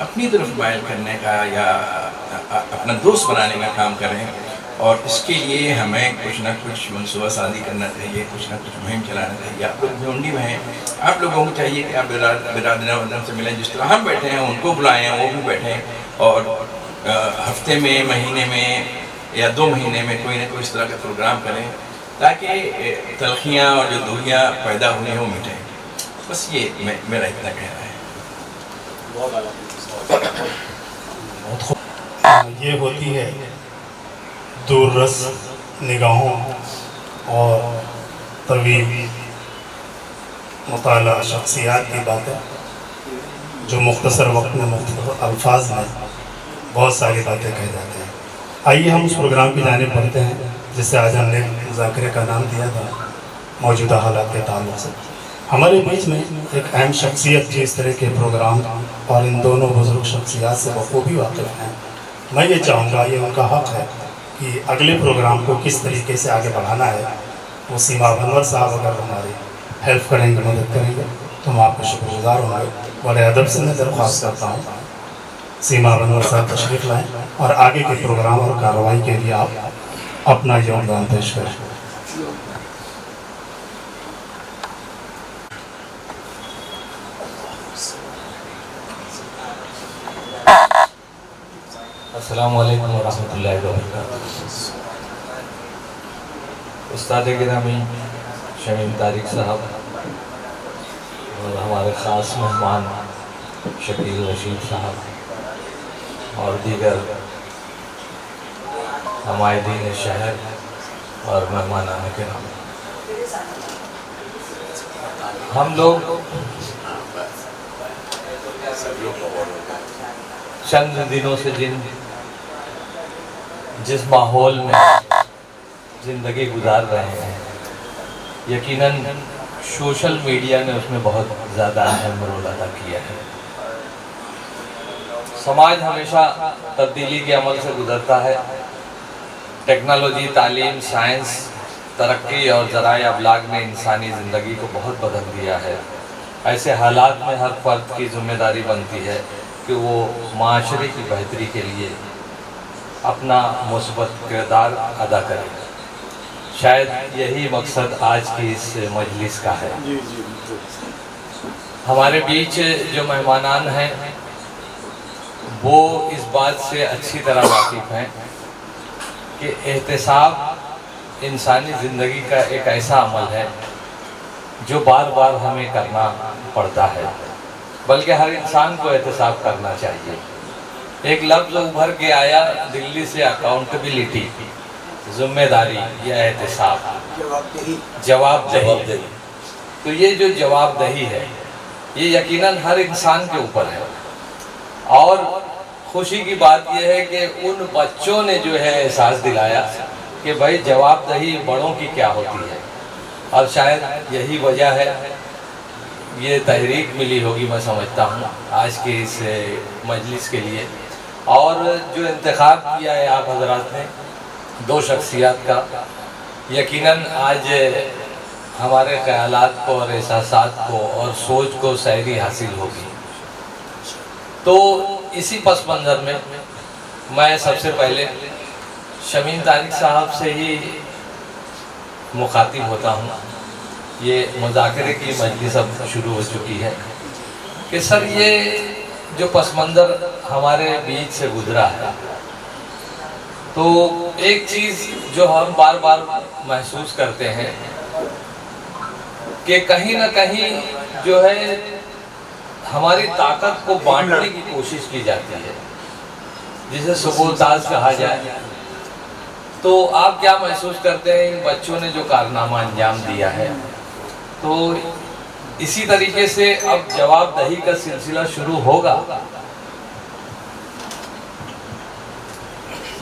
اپنی طرف مائل کرنے کا یا اپنا دوست بنانے کا کام کریں، اور اس کے لیے ہمیں کچھ نہ کچھ منصوبہ سازی کرنا چاہیے، کچھ نہ کچھ مہم چلانا چاہیے۔ آپ لوگ بھیونڈی میں ہیں، آپ لوگوں کو چاہیے کہ آپ برادران سے ملیں، جس طرح ہم بیٹھے ہیں ان کو بلائیں، وہ بھی بیٹھیں، اور ہفتے میں، مہینے میں یا 2 مہینے میں کوئی نہ کوئی اس طرح کا پروگرام کریں تاکہ تلخیاں اور جو دوریاں پیدا ہوئی ہیں وہ مٹیں۔ بس یہ میرا اتنا کہنا ہے۔ یہ ہوتی ہے دور رس نگاہوں اور طویل مطالعہ شخصیات کی باتیں، جو مختصر وقت میں مختلف الفاظ میں بہت ساری باتیں کہہ جاتے ہیں۔ آئیے ہم اس پروگرام کی جانب بڑھتے ہیں جسے آج ہم نے مذاکرے کا نام دیا تھا، موجودہ حالات کے تعلق سے۔ ہمارے بیچ میں ایک اہم شخصیت جو اس طرح کے پروگرام اور ان دونوں بزرگ شخصیات سے بخوبی واقف ہیں، میں یہ چاہوں گا، یہ ان کا حق ہے کہ اگلے پروگرام کو کس طریقے سے آگے بڑھانا ہے وہ سیما بھنور صاحب اگر ہماری ہیلپ کریں گے، مدد کریں گے تو ہم آپ کے شکر گزار ہوں گے۔ بڑے ادب سے میں درخواست کرتا ہوں سیما بھنور صاحب تشریف لائیں اور آگے کے پروگرام اور کارروائی کے لیے آپ اپنا یوگدان پیش کریں۔ السلام علیکم ورحمۃ اللہ وبرکاتہ۔ استاد گرامی شمیم طارق صاحب اور ہمارے خاص مہمان شکیل رشید صاحب اور دیگر حمایدین شہر اور مہمانان کرام، ہم لوگ چند دنوں سے جس ماحول میں زندگی گزار رہے ہیں، یقیناً سوشل میڈیا نے اس میں بہت زیادہ اہم رول ادا کیا ہے۔ سماج ہمیشہ تبدیلی کے عمل سے گزرتا ہے۔ ٹیکنالوجی، تعلیم، سائنس، ترقی اور ذرائع ابلاغ نے انسانی زندگی کو بہت بدل دیا ہے۔ ایسے حالات میں ہر فرد کی ذمہ داری بنتی ہے کہ وہ معاشرے کی بہتری کے لیے اپنا مثبت کردار ادا کرے۔ شاید یہی مقصد آج کی اس مجلس کا ہے۔ ہمارے بیچ جو مہمانان ہیں وہ اس بات سے اچھی طرح واقف ہیں کہ احتساب انسانی زندگی کا ایک ایسا عمل ہے جو بار بار ہمیں کرنا پڑتا ہے، بلکہ ہر انسان کو احتساب کرنا چاہیے۔ ایک لفظ ابھر کے آیا دلی سے، اکاؤنٹیبلٹی، ذمہ داری یا احتساب، جواب دہی۔ تو یہ جو جواب دہی ہے یہ یقیناً ہر انسان کے اوپر ہے، اور خوشی کی بات یہ ہے کہ ان بچوں نے جو ہے احساس دلایا کہ بھائی جواب دہی بڑوں کی کیا ہوتی ہے، اور شاید یہی وجہ ہے یہ تحریک ملی ہوگی، میں سمجھتا ہوں آج کے اس مجلس کے لیے۔ اور جو انتخاب کیا ہے آپ حضرات نے 2 شخصیات کا، یقیناً آج ہمارے خیالات کو اور احساسات کو اور سوچ کو سیری حاصل ہوگی۔ تو اسی پس منظر میں میں سب سے پہلے شمیم طارق صاحب سے ہی مخاطب ہوتا ہوں۔ یہ مذاکرے کی مجلس اب شروع ہو چکی ہے کہ سر یہ جو پس منظر ہمارے بیچ سے گزرا ہے، تو ایک چیز جو ہم بار بار محسوس کرتے ہیں کہ کہیں نہ کہیں جو ہے ہماری طاقت کو بانٹنے کی کوشش کی جاتی ہے، جسے سبوتاژ کہا جائے۔ تو آپ کیا محسوس کرتے ہیں ان بچوں نے جو کارنامہ انجام دیا ہے؟ تو اسی طریقے سے اب جواب دہی کا سلسلہ شروع ہوگا۔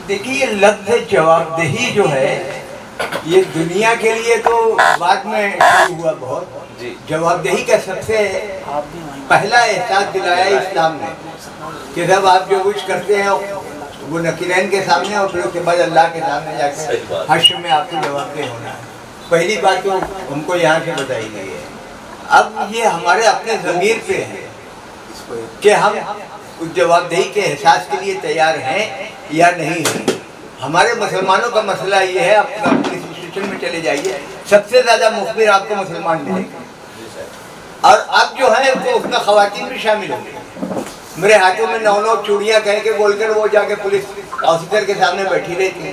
دیکھیے لفظ جواب دہی جو ہے یہ دنیا کے لیے تو بعد میں شروع ہوا بہت۔ جواب دہی کا سب سے پہلا احساس دلایا اسلام نے کہ جب آپ جو کچھ کرتے ہیں وہ نقیرین کے سامنے اور پھر اس کے بعد اللہ کے سامنے جا کے حشر میں آپ کو جواب دہ ہونا ہے۔ پہلی بات تو ہم کو یہاں سے بتائی گئی ہے۔ اب یہ ہمارے اپنے ضمیر پہ ہے کہ ہم اس جوابدہی کے احساس کے لیے تیار ہیں یا نہیں ہیں. ہمارے مسلمانوں کا مسئلہ یہ ہے، اپنا پولیس اسٹیشن میں چلے جائیے، سب سے زیادہ مخبر آپ کو مسلمان ملیں گے، اور اب جو ہے وہ اس میں خواتین بھی شامل ہوں گی. میرے ہاتھوں میں 9 چوڑیاں کہہ کے بول کر وہ جا کے پولیس آفیسر کے سامنے بیٹھی رہتی ہیں،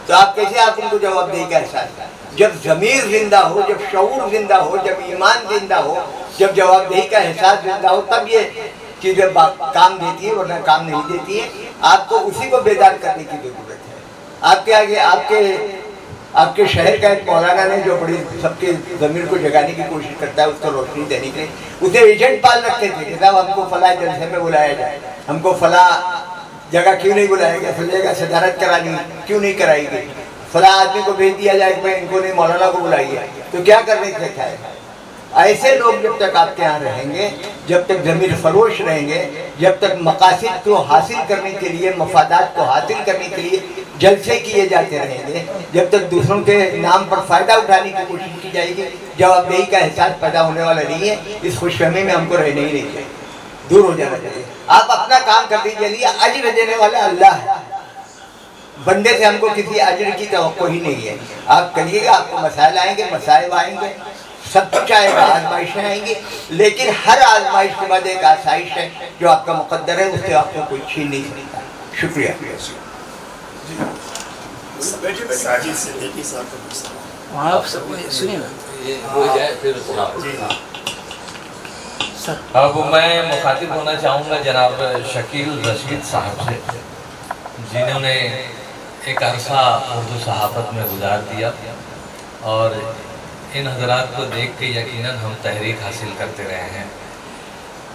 تو آپ کیسے آپ ان کو جوابدہی کا احساس ہے؟ جب ضمیر زندہ ہو، جب شعور زندہ ہو، جب ایمان زندہ ہو، جب جوابدہی کا احساس زندہ ہو، تب یہ چیزیں کام دیتی ہے، ورنہ کام نہیں دیتی ہے. آپ کو اسی کو بیدار کرنے کی ضرورت ہے. آپ کے آگے آپ کے شہر کا ایک مولانا نے جو بڑی سب کے ضمیر کو جگانے کی کوشش کرتا ہے، اس کو روشنی دینے کے لیے اسے ایجنٹ پال رکھتے تھے کہ صاحب ہم کو فلاں جلسے میں بلایا جائے، ہم کو فلاں جگہ کیوں نہیں بلایا گیا، فلاں جگہ صدارت کرانی کیوں نہیں کرائی گئی، فلاں آدمی کو بھیج دیا جائے کہ بھائی ان کو نہیں، مولانا کو بلائیے. تو کیا کرنے سے کیا ہے؟ ایسے لوگ جب تک آپ کے یہاں رہیں گے، جب تک ضمیر فروش رہیں گے، جب تک مقاصد کو حاصل کرنے کے لیے، مفادات کو حاصل کرنے کے لیے جلسے کیے جاتے رہیں گے، جب تک دوسروں کے نام پر فائدہ اٹھانے کی کوشش کی جائے گی، جوابدہی کا احساس پیدا ہونے والا نہیں ہے. اس خوش فہمی میں ہم کو رہنا ہی نہیں چاہیے، دور ہو جانا چاہیے. آپ اپنا کام کر دیجیے، اجر دینے والا اللہ ہے، بندے سے ہم کو کسی اجر کی توقع ہی نہیں ہے. آپ کریے گا، آپ کو مسائل آئیں گے، مسائل آئیں گے، سب کچھ آئے گا، آزمائشیں آئیں گی، لیکن ہر آزمائش کے بعد ایک آسائش ہے جو آپ کا مقدر ہے، اس سے آپ کو کوئی چھین نہیں سکتا. شکریہ. اب میں مخاطب ہونا چاہوں گا جناب شکیل رشید صاحب سے، جنہوں نے ایک عرصہ اردو صحافت میں گزار دیا، اور ان حضرات کو دیکھ کے یقیناً ہم تحریک حاصل کرتے رہے ہیں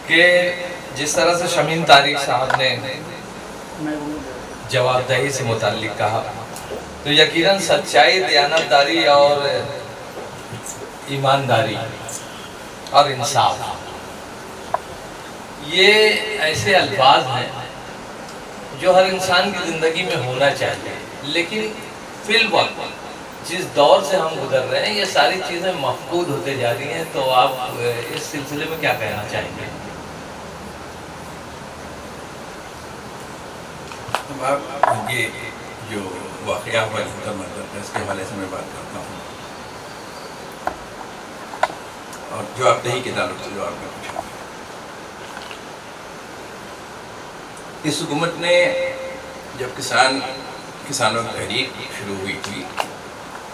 کہ جس طرح سے شمیم طارق صاحب نے جوابدہی سے متعلق کہا، تو یقیناً سچائی، دیانتداری اور ایمانداری اور انصاف، یہ ایسے الفاظ ہیں جو ہر انسان کی زندگی میں ہونا چاہیے. لیکن فی الوقت جس دور سے ہم گزر رہے ہیں، یہ ساری چیزیں مفقود ہوتے جا رہی ہیں. تو آپ اس سلسلے میں کیا کہنا چاہیں گے؟ اب یہ جو واقعہ ہوا جنتر منتر کا، اس کے حوالے سے میں بات کرتا ہوں، اور جوابدہی کے تعلق سے جو آپ نے پوچھا. اس حکومت نے جب کسانوں کی تحریک شروع ہوئی تھی،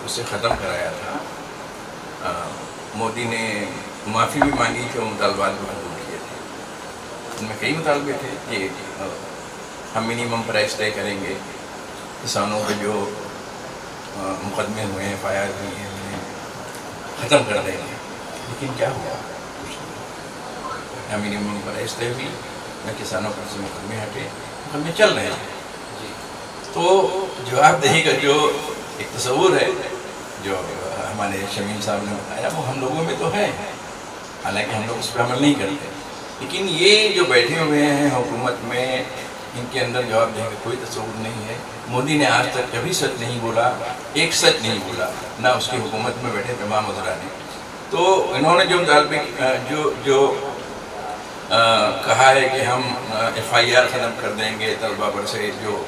اسے ختم کرایا تھا. مودی نے معافی بھی مانگی تھی اور مطالبات بھی قبول کیے تھے. ان میں کئی مطالبے تھے کہ ہم منیمم پرائس طے کریں گے، کسانوں کے جو مقدمے ہوئے ہیں، FIR ہوئی ہیں، انہیں ختم کر دیں گے. لیکن کیا ہوا؟ نہ منیمم پرائس طے ہوئی، نہ کسانوں پر سے مقدمے ہٹے، مقدمے چل رہے ہیں. تو جوابدہی کا جو ایک تصور ہے جو ہمارے شمیم صاحب نے بتایا، وہ ہم لوگوں میں تو ہے، حالانکہ ہم لوگ اس پہ عمل نہیں کرتے. لیکن یہ جو بیٹھے ہوئے ہیں حکومت میں، ان کے اندر جوابدہی کا کوئی تصور نہیں ہے. مودی نے آج تک کبھی سچ نہیں بولا، ایک سچ نہیں بولا، نہ اس کی حکومت میں بیٹھے تمام وزراء نے. تو انہوں نے جو مطالبے جو کہا ہے کہ ہم FIR ختم کر دیں گے طلبہ پر سے، جو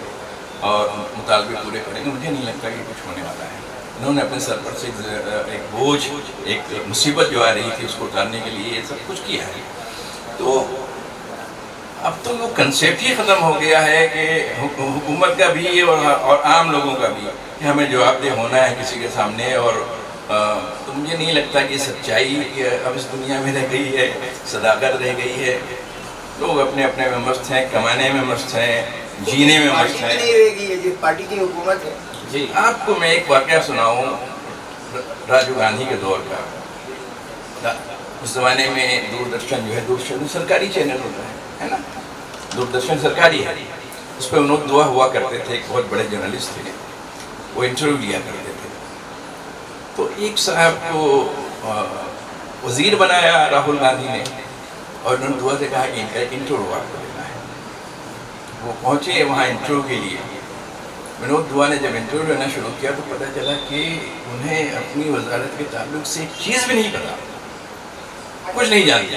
اور مطالبے پورے کریں گے، مجھے نہیں لگتا کہ کچھ ہونے والا ہے. انہوں نے اپنے سر پر سے ایک بوجھ، ایک مصیبت جو آ رہی تھی، اس کو اتارنے کے لیے یہ سب کچھ کیا ہے. تو اب تو وہ کنسیپٹ ہی ختم ہو گیا ہے کہ حکومت کا بھی اور عام لوگوں کا بھی، کہ ہمیں جواب دہ ہونا ہے کسی کے سامنے. اور تو مجھے نہیں لگتا کہ سچائی اب اس دنیا میں رہ گئی ہے، صداقت رہ گئی ہے. لوگ اپنے اپنے میں مست ہیں، کمانے میں مست ہیں، جینے میں مست ہیں. نہیں رہے گی جس پارٹی کی حکومت ہے. جی، آپ کو میں ایک واقعہ سناؤں راجیو گاندھی کے دور کا. اس زمانے میں دوردرشن جو ہے، دوردرشن سرکاری چینل ہوتا ہے نا، دوردرشن سرکاری ہے. اس پہ ونود دوا ہوا کرتے تھے، ایک بہت بڑے جرنلسٹ تھے، وہ انٹرویو لیا کرتے تھے. تو ایک صاحب کو وزیر بنایا راہل گاندھی نے، اور انہوں نے دعا سے کہا کہ ان کا ایک انٹرویو آپ کو دینا ہے. وہ پہنچے وہاں انٹرویو کے لیے. ونود دوا نے جب انٹرویو لینا شروع کیا تو پتہ چلا کہ انہیں اپنی وزارت کے تعلق سے ایک چیز بھی نہیں پتا، کچھ نہیں جانتے.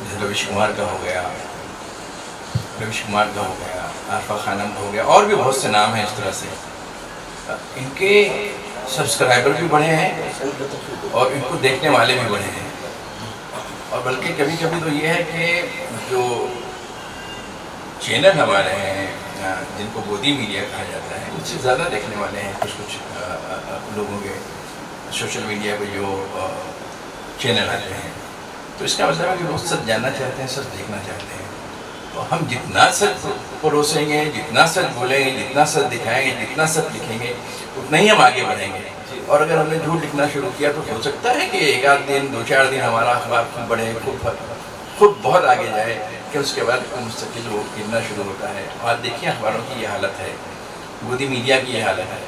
جیسے رویش کمار کا ہو گیا، عارفہ خانم کا ہو گیا، اور بھی بہت سے نام ہیں اس طرح سے. ان کے سبسکرائبر بھی بڑھے ہیں اور ان کو دیکھنے والے بھی بڑھے ہیں. اور بلکہ کبھی کبھی تو یہ ہے کہ جو چینل ہمارے ہیں جن کو گودی میڈیا کہا جاتا ہے، ان سے زیادہ دیکھنے والے ہیں کچھ لوگوں کے سوشل میڈیا پہ جو چینل آتے ہیں. تو اس کا مطلب ہے کہ لوگ سچ جاننا چاہتے ہیں، سچ دیکھنا چاہتے ہیں. تو ہم جتنا سچ پروسیں گے، جتنا سچ بولیں گے، جتنا سچ دکھائیں گے، جتنا سچ لکھیں گے، اتنا ہی ہم آگے بڑھیں گے. اور اگر ہم نے جھوٹ لکھنا شروع کیا تو ہو سکتا ہے کہ ایک آدھ دن 2-4 دن ہمارا اخبار خود بڑھے، خود بہت آگے جائے، کہ اس کے بعد مستقل وہ گرنا شروع ہوتا ہے. آج دیکھیں اخباروں کی یہ حالت ہے، گودی میڈیا کی یہ حالت ہے.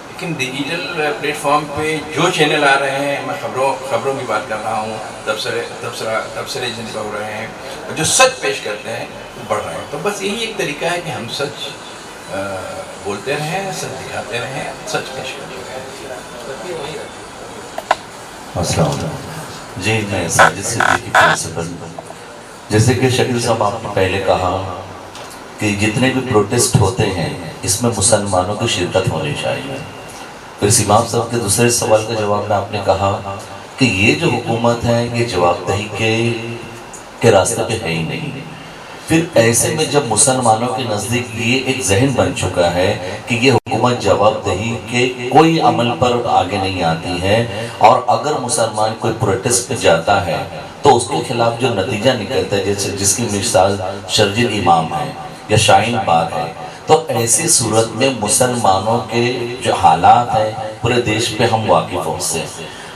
لیکن ڈیجیٹل پلیٹ فارم پہ جو چینل آ رہے ہیں، میں خبروں کی بات کر رہا ہوں، تبصرے جن کا ہو رہے ہیں، جو سچ پیش کرتے ہیں وہ بڑھ رہے ہیں. تو بس یہی ایک طریقہ ہے کہ ہم سچ بولتے رہیں، سچ دکھاتے رہیں، سچ پیش کرتے رہیں. السلام علیکم. جی میں ساجد صدیقی کی پرنسپل. جیسے کہ شکیل صاحب آپ نے پہلے کہا کہ جتنے بھی پروٹیسٹ ہوتے ہیں اس میں مسلمانوں کی شرکت ہونی چاہیے. پھر سیماب صاحب کے دوسرے سوال کا جواب میں آپ نے کہا کہ یہ جو حکومت ہے یہ جواب دہی کے راستے پہ ہے ہی نہیں. پھر ایسے میں جب مسلمانوں کے نزدیک یہ ایک ذہن بن چکا ہے کہ یہ حکومت جواب دہی کے کوئی عمل پر آگے نہیں آتی ہے، اور اگر مسلمان کوئی پروٹیسٹ پہ جاتا ہے تو اس کے خلاف جو نتیجہ نکلتا ہے، جیسے جس کی مثال شرجیل امام ہے یا شاہین باغ ہے، تو ایسی صورت میں مسلمانوں کے جو حالات ہیں پورے دیش پہ ہم واقف ہوں سے.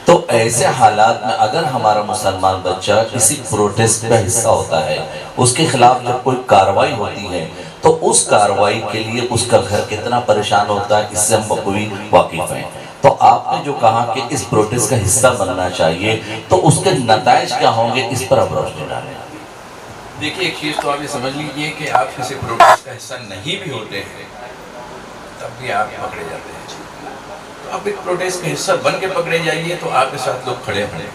تو ایسے حالات میں اگر ہمارا مسلمان بچہ کسی پروٹیسٹ کا حصہ ہوتا ہے، اس کے خلاف جب کوئی کارروائی ہوتی ہے تو اس کارروائی کے لیے اس کا گھر کتنا پریشان ہوتا ہے، اس سے ہم بخوبی واقف ہیں. تو آپ نے جو کہا کہ اس پروٹیسٹ کا حصہ بننا چاہیے، تو اس کے نتائج کیا ہوں گے، اس پر اب روشنی ڈالیں. دیکھیے ایک چیز تو آپ یہ سمجھ لیجیے کہ آپ کسی پروٹیسٹ کا حصہ نہیں بھی ہوتے ہیں تب بھی آپ پکڑے جاتے ہیں. تو آپ ایک پروٹیسٹ کا حصہ بن کے پکڑے جائیے تو آپ کے ساتھ لوگ کھڑے ہوں گے،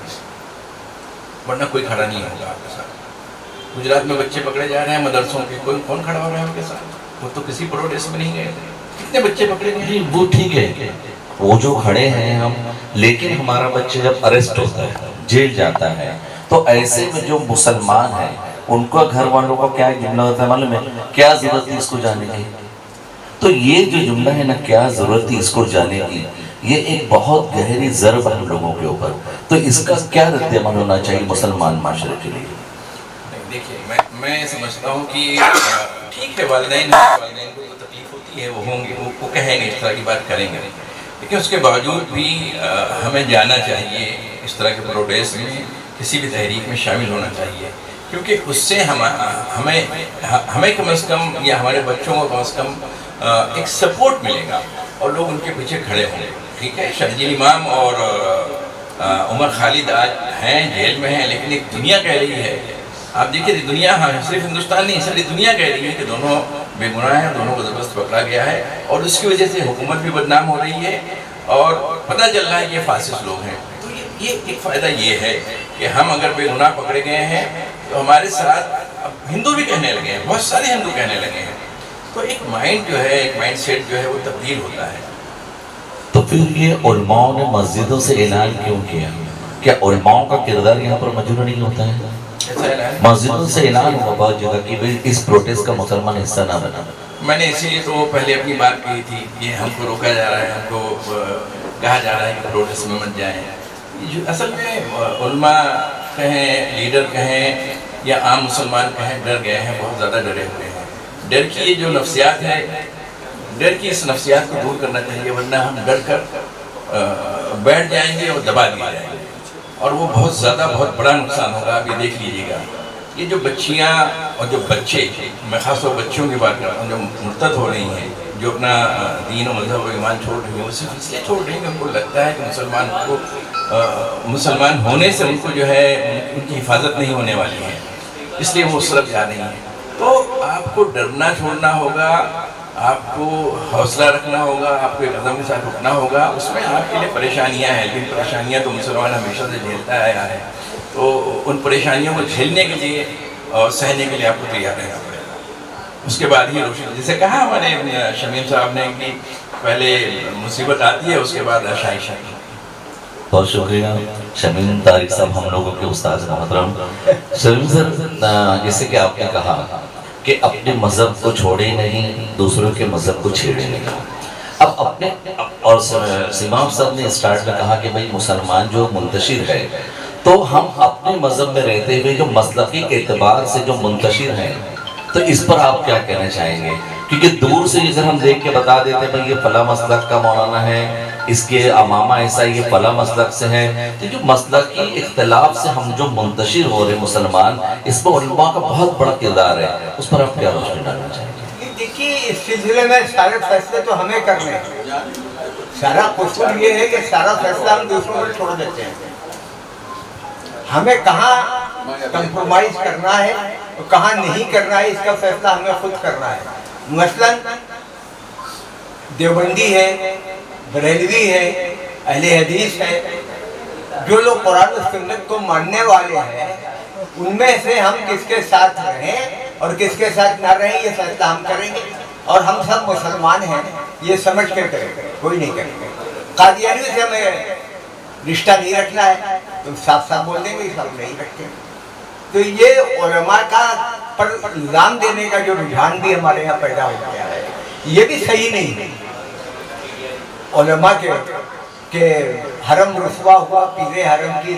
ورنہ کوئی کھڑا نہیں ہوگا آپ کے ساتھ. گجرات میں بچے پکڑے جا رہے ہیں مدرسوں کے، کون کھڑا ہو رہا ہے ان کے ساتھ؟ وہ تو کسی پروٹیسٹ میں نہیں گئے تھے. کتنے بچے پکڑے گئے ہیں؟ وہ ٹھیک ہے، وہ جو کھڑے ہیں ہم، لیکن ہمارا بچہ جب اریسٹ ہوتا ہے، جیل جاتا ہے، تو ایسے میں جو مسلمان ہیں ان کو گھر والوں کا کیا جملہ ہوتا ہے معلوم ہے؟ کیا ضرورت تھی اس کو جانے کی؟ تو یہ جو جملہ ہے نا، کیا ضرورت تھی اس کو جانے کی، یہ ایک بہت گہری ضرب ہے ہم لوگوں کے اوپر. تو اس کا کیا رد عمل ہونا چاہیے مسلمان معاشرے کے لیے؟ دیکھیے میں سمجھتا ہوں کہ ٹھیک ہے، والدین کو تکلیف ہوتی ہے، وہ ہوں گے، وہ کہیں گے، اس طرح کی بات کریں گے، لیکن اس کے باوجود بھی ہمیں جانا چاہیے اس طرح کے پروٹیسٹ میں، کسی بھی تحریک میں شامل ہونا چاہیے، کیونکہ اس سے ہمیں کم از کم یا ہمارے بچوں کو کم از کم ایک سپورٹ ملے گا اور لوگ ان کے پیچھے کھڑے ہوں گے. ٹھیک ہے، شرجیل امام اور عمر خالد آج ہیں، جیل میں ہیں، لیکن ایک دنیا کہہ رہی ہے، آپ دیکھیے دنیا، صرف ہندوستان نہیں، ساری دنیا کہہ رہی ہے کہ دونوں بے گناہ ہیں، دونوں کو زبردست پکڑا گیا ہے، اور اس کی وجہ سے حکومت بھی بدنام ہو رہی ہے اور پتہ چل رہا ہے کہ یہ فاسق لوگ ہیں. تو یہ ایک فائدہ یہ ہے کہ ہم اگر بے گناہ پکڑے گئے ہیں تو ہمارے ساتھ اب ہندو بھی کہنے لگے ہیں، بہت سارے ہندو کہنے لگے ہیں. تو ایک مائنڈ جو ہے، ایک مائنڈ سیٹ جو ہے وہ تبدیل ہوتا ہے. تو پھر یہ علماء نے مسجدوں سے اعلان کیوں کیا؟ کیا علماء کا کردار یہاں پر مجروح نہیں ہوتا ہے؟ مسجدوں سے اعلان ہوا بہت جگہ کہ اس پروٹیسٹ کا مسلمان حصہ نہ بنا. میں نے اسی لیے تو پہلے اپنی بات کہی تھی، یہ ہم کو روکا جا رہا ہے، ہم کو کہا جا رہا ہے کہ پروٹیسٹ میں مت جائیں. اصل میں علماء کہیں، لیڈر کہیں یا عام مسلمان کہیں، ڈر گئے ہیں، بہت زیادہ ڈرے ہوئے ہیں. ڈر کی یہ جو نفسیات ہے، ڈر کی اس نفسیات کو دور کرنا چاہیے، ورنہ ہم ڈر کر بیٹھ جائیں گے اور دبا دیے جائیں گے، اور وہ بہت زیادہ بہت بڑا نقصان ہوگا. آپ یہ دیکھ لیجیے گا، یہ جو بچیاں اور جو بچے، میں خاص طور بچوں کی بات کر رہا ہوں، جو مرتد ہو رہی ہیں، جو اپنا دین و مذہب و ایمان چھوڑ رہی ہیں، وہ صرف اس لیے چھوڑ رہی ہیں کہ ان کو لگتا ہے کہ مسلمان ہونے سے ان کو جو ہے ان کی حفاظت نہیں ہونے والی ہے، اس لیے وہ اس طرف جا رہی ہیں. تو آپ کو ڈرنا چھوڑنا ہوگا، آپ کو حوصلہ رکھنا ہوگا، آپ کو ایک عزم کے ساتھ اٹھنا ہوگا. اس میں آپ کے لیے پریشانیاں ہیں، لیکن پریشانیاں تو مسلمان ہمیشہ سے جھیلتا آیا ہے. تو ان پریشانیوں کو جھیلنے کے لیے اور سہنے کے لیے آپ کو تیار رہنا پڑے گا. اس کے بعد ہی روشنی، جیسے کہا ہمارے شمیم صاحب نے کہ پہلے مصیبت آتی ہے اس کے بعد آسائش آتی ہے. بہت شکریہ شمیم طارق صاحب، ہم لوگوں کے استاد محترم. شمیم سر، جیسے کہ آپ نے کہا کہ اپنے مذہب کو چھوڑے نہیں، دوسروں کے مذہب کو چھیڑے نہیں. اب اپنے اور سیمام صاحب نے اسٹارٹ میں کہا کہ بھئی مسلمان جو منتشر ہے، تو ہم اپنے مذہب میں رہتے ہوئے جو مسلکی اعتبار سے جو منتشر ہیں، تو اس پر آپ کیا کہنا چاہیں گے؟ کیونکہ دور سے اگر ہم دیکھ کے بتا دیتے ہیں بھئی یہ فلاں مسلک کا مولانا ہے، اس کے امامہ ایسا یہ فلاں مسلک سے ہے، تو جو مسلکی اختلاف سے ہم جو منتشر ہو رہے مسلمان، اس میں علماء کا بہت بڑا کردار ہے، اس پر آپ کیا روشنی ڈالنا چاہیں گے؟ دیکھیے اس سلسلے میں سارے فیصلے تو ہمیں کرنے ہیں. سارا قصور یہ ہے کہ سارا فیصلہ ہم دوسروں پر چھوڑ دیتے ہیں. ہمیں کہاں کمپرومائز کرنا ہے اور کہاں نہیں کرنا ہے، اس کا فیصلہ ہمیں خود کرنا ہے. مثلاً دیوبندی ہے، بریلوی ہے، اہل حدیث ہے، جو لوگ قرآن و سنت کو ماننے والے ہیں، ان میں سے ہم کس کے ساتھ رہیں اور کس کے ساتھ نہ رہیں، یہ فیصلہ ہم کریں گے. اور ہم سب مسلمان ہیں، یہ سمجھ کر کریں گے، کوئی نہیں کریں گے. قادیانیوں سے ہمیں رشتہ نہیں رکھنا ہے تو صاف صاف بول دیں گے سب نہیں رکھتے. تو یہ علماء کا پر الزام دینے کا جو رجحان بھی ہمارے یہاں پیدا ہو گیا ہے، یہ بھی صحیح نہیں ہے. علماء کے حرم رسوا ہوا، پیر حرم کی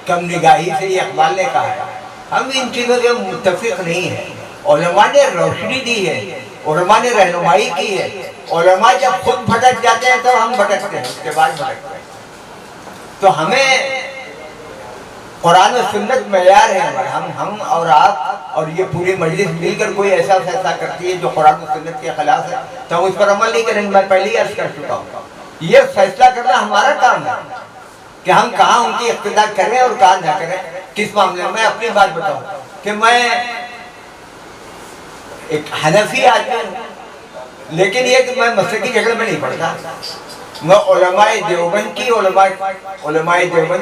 کم نگاہی سے یہ اقبال نے کہا ہے. ہم ان چیزوں سے متفق نہیں ہیں. علماء نے روشنی دی ہے، علماء نے رہنمائی کی ہے. علماء جب خود بھٹک جاتے ہیں تو ہم بھٹکتے ہیں، اس کے بعد بھٹکتے ہیں. تو ہمیں قرآن و سنت معیار ہے ہمارا. ہم اور آپ اور یہ پوری مجلس مل کر کوئی ایسا فیصلہ کرتی ہے جو قرآن و سنت کے خلاف ہے تو ہم اس پر عمل نہیں کریں گے. میں پہلے ہی عرض کر چکا ہوں، یہ فیصلہ کرنا ہمارا کام ہے کہ ہم کہاں ان کی اقتداء کریں اور کہاں نہ کریں. کس معاملے میں اپنی بات بتاؤں کہ میں ایک حنفی آدمی ہوں، لیکن یہ کہ میں مسلکی جھگڑے میں نہیں پڑتا. میں علماء دیوبند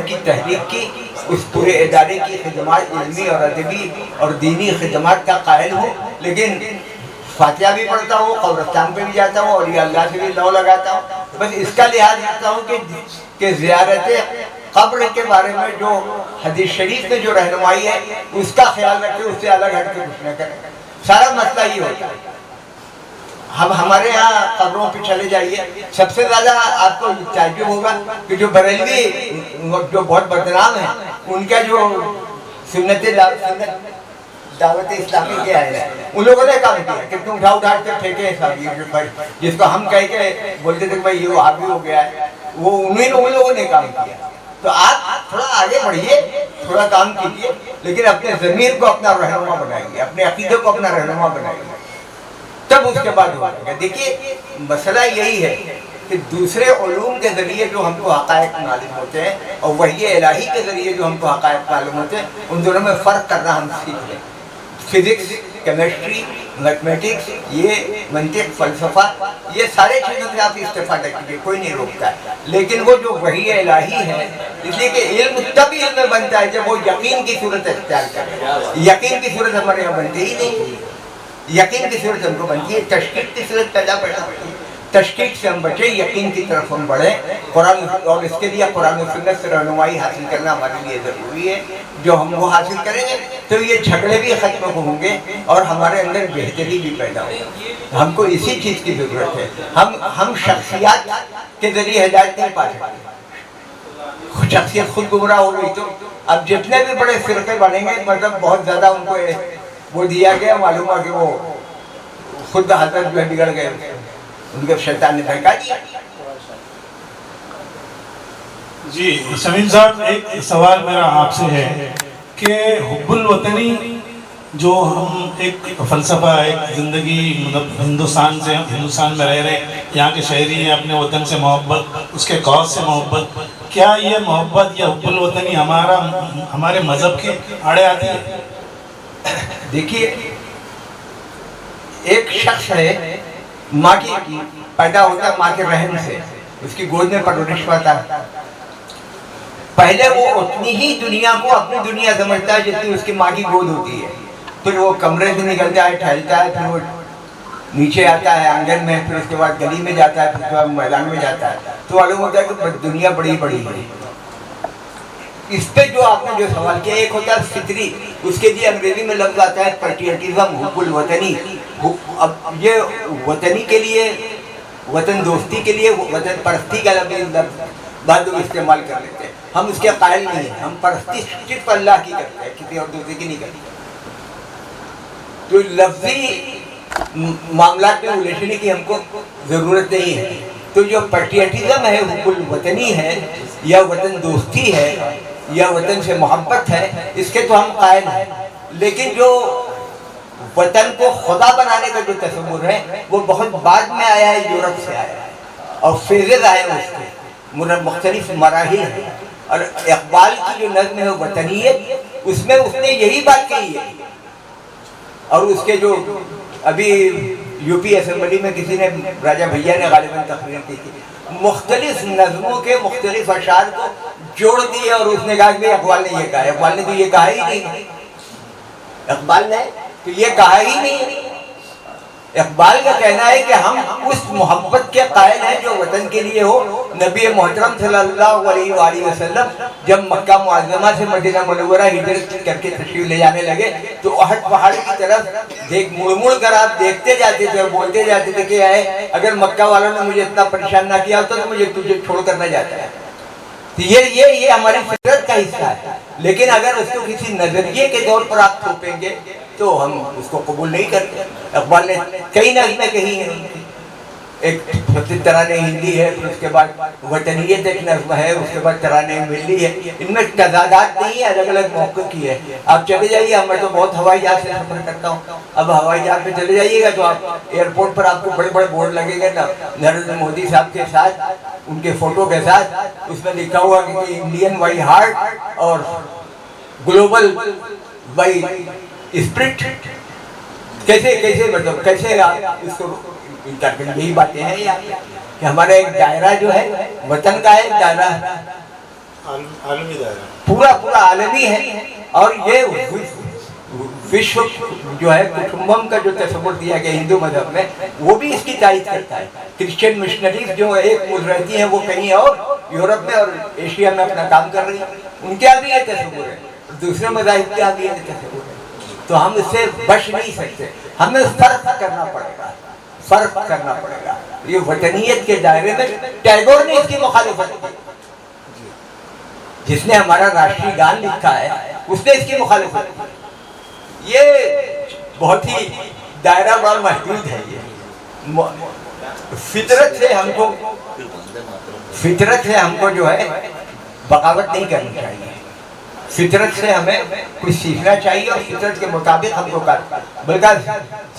کی تحریک کی، اس پورے ادارے کی خدمات علمی اور ادبی اور دینی خدمات کا قائل ہوں. لیکن فاتحہ بھی پڑھتا ہوں، قبرستان پہ بھی جاتا ہوں، اولیاء اللہ سے بھی لو لگاتا ہوں. بس اس کا لحاظ رکھتا ہوں کہ زیارت قبر کے بارے میں جو حدیث شریف میں جو رہنمائی ہے اس کا خیال رکھے، اس سے الگ ہٹ کے کچھ نہ کریں. سارا مسئلہ یہ ہوتا ہے. ہمارے ہاں قبروں پہ چلے جائیے، سب سے زیادہ آپ کو تعجب ہوگا کہ جو بریلوی جو بہت بدنام ہیں، ان کا جو سنت دعوت اسلامی کے ہے، ان لوگوں نے کام کیا کہ تم اٹھا کے پھینکے جس کو ہم کہہ کے بولتے تھے بھائی یہ وہابی ہو گیا ہے، وہ ان لوگوں نے کام کیا. تو آپ تھوڑا آگے بڑھیے، تھوڑا کام کیجیے، لیکن اپنے ضمیر کو اپنا رہنما بنائیے، اپنے عقیدے کو اپنا رہنما بنائیے، تب اس کے بعد ہو جائے گا. دیکھیے مسئلہ یہی ہے کہ دوسرے علوم کے ذریعے جو ہم کو حقائق معلوم ہوتے ہیں اور وحی الہی کے ذریعے جو ہم کو حقائق معلوم ہوتے ہیں، ان دونوں میں فرق کرنا ہم سیکھ لیں. فزکس، کیمسٹری، میتھمیٹکس، یہ منطق، فلسفہ، یہ سارے چیزوں سے آپ استفادہ کیجیے، کوئی نہیں روکتا ہے. لیکن وہ جو وحی الہی ہے، اس لیے کہ علم تب علم بنتا ہے جب وہ یقین کی صورت اختیار کرے. یقین کی صورت ہمارے یہاں بنتی ہی نہیں. یقین کی صورت ہم کو بنتی ہے، تشکیک کی صورت پیدا ہوتی ہے. تشکیک سے ہم بچیں، یقین کی طرف ہم بڑھیں. قرآن اور اس کے لیے قرآن و سنت سے رہنمائی حاصل کرنا ہمارے لیے ضروری ہے. جو ہم وہ حاصل کریں گے تو یہ جھگڑے بھی ختم ہوں گے اور ہمارے اندر بہتری بھی پیدا ہوگی. ہم کو اسی چیز کی ضرورت ہے. ہم شخصیات کے ذریعے ہدایت نہیں پا سکتے. شخصیت خود گمراہ ہو گئی تو اب جتنے بھی بڑے فرقے بنیں گے، مطلب بہت زیادہ ان کو وہ دیا گیا، معلوم ہے کہ وہ خود حضرت جو ہے بگڑ گئے، ان کے شیطان نے بہکا دیا. جی شمیم صاحب، ایک سوال میرا آپ سے ہے کہ حب الوطنی جو ہم ایک فلسفہ، ایک زندگی، مطلب ہندوستان میں رہ رہے، یہاں کے شہری ہیں، اپنے وطن سے محبت، اس کے قوس سے محبت، کیا یہ محبت یا حب الوطنی ہمارے مذہب کے آڑے آتی ہے؟ دیکھیے، ایک شخص ہے، ماں کی پیدا ہوتا ہے، ماں کے رحم سے، اس کی گود میں پرورش پاتا ہے. پہلے وہ اتنی ہی دنیا کو اپنی دنیا سمجھتا ہے جتنی اس کی ماں کی گود ہوتی ہے. پھر وہ کمرے سے نکلتا ہے, ٹہلتا ہے, پھر وہ نیچے آتا ہے آنگن میں, پھر اس کے بعد گلی میں جاتا ہے, پھر اس کے بعد میدان میں جاتا ہے. تو معلوم ہوتا ہے کہ دنیا بڑی بڑی ہے. اس پہ جو آپ نے جو سوال کیا, ایک ہوتا ہے فطری, اس کے لیے انگریزی میں لفظ آتا ہے پیٹریٹزم, حب الوطنی. اب یہ وطنی کے لیے, وطن دوستی کے لیے وطن پرستی کا لفظ بعد لوگ استعمال کر لیتے ہیں. ہم اس کے قائل نہیں ہیں. ہم پرستی صرف اللہ کی کرتے ہیں, کسی اور دوسرے کی نہیں کرتے. تو لفظی معاملات میں الجھنے کی ہم کو ضرورت نہیں ہے. تو جو پیٹریٹزم ہے, حب الوطنی ہے, یا وطن دوستی ہے, یا وطن سے محبت ہے, اس کے تو ہم قائل ہیں. لیکن جو وطن کو خدا بنانے کا جو تصور ہے وہ بہت بعد میں آیا ہے, یورپ سے آیا ہے, اور فیزز آئے ہیں اس کے, مختلف مراحل ہیں. اور اقبال کی جو نظم ہے وطنیت, اس میں اس نے یہی بات کہی ہے. اور اس کے جو ابھی یو پی اسمبلی میں کسی نے, راجہ بھیا نے غالباً تقریر کی تھی, مختلف نظموں کے مختلف اشعار کو جوڑ دیے, اور اس نے کہا کہ اقبال نے یہ کہا ہے. اقبال نے تو یہ کہا ہی نہیں, اقبال نے تو یہ کہا ہی نہیں. اقبال کا کہنا ہے کہ ہم اس محبت کے قائل ہیں جو وطن کے لیے ہو. نبی محترم صلی اللہ علیہ وآلہ وسلم جب مکہ معظمہ سے مدینہ منورہ ہجرت کر کے تشریف لے جانے لگے تو احد پہاڑ کی طرف مڑ مڑ کر آپ دیکھتے جاتے تھے اور بولتے جاتے تھے کہ اگر مکہ والوں نے مجھے اتنا پریشان نہ کیا ہوتا تو مجھے تجھے چھوڑ کر نہ جاتا ہے. یہ ہماری فطرت کا حصہ ہے. لیکن اگر اس کو کسی نظریے کے طور پر آپ تھوپیں گے تو ہم اس کو قبول نہیں کرتے. اقبال نے کئی نظمیں کہی ہیں, ایک ترانے ہندی ہے, پھر اس کے بعد وطنیت ایک نظم ہے, اس کے بعد ترانے ملی ہے. ان میں تضادات نہیں ہے, الگ الگ موقع کی ہے. آپ چلے جائیے, میں تو بہت ہوائی جہاز سے سفر کرتا ہوں. اب ہوائی جہاز پہ چلے جائیے گا تو آپ ایئرپورٹ پر آپ کو بڑے بڑے بورڈ لگے گا نا, نریندر مودی صاحب کے ساتھ, ان کے فوٹو کے ساتھ, اس میں لکھا ہوا کہ انڈین بائی ہارٹ اور گلوبل بائی اسپرٹ. کیسے مطلب کیسے آپ اس کو, یہی باتیں ہیں کہ ہمارا ایک دائرہ جو ہے وطن کا ایک دائرہ عالمی دائرہ پورا عالمی ہے. اور یہ وشو جو ہے کٹمبم کا جو تصور دیا گیا ہندو مذہب میں, وہ بھی اس کی تائید کرتا ہے. کرسچن مشنریز جو ایک ملک رہتی ہیں وہ کہیں اور یورپ میں اور ایشیا میں اپنا کام کر رہی ہیں, ان کے یہاں بھی یہ تصور ہے, دوسرے مذاہب کے یہاں بھی یہ تصور ہے. تو ہم اس سے بچ نہیں سکتے, ہمیں فرق کرنا پڑے گا, فرق کرنا پڑے گا. یہ وطنیت کے دائرے میں ٹیگور نے اس کی مخالفت کی, جس نے ہمارا راشٹری گان لکھا ہے اس نے اس کی مخالفت کی. یہ بہت ہی دائرہ بڑا محدود ہے. یہ فطرت سے ہم کو جو ہے بغاوت نہیں کرنی چاہیے. فطرت سے ہمیں کچھ سیکھنا چاہیے اور فطرت کے مطابق ہم کو کرنا. بلکہ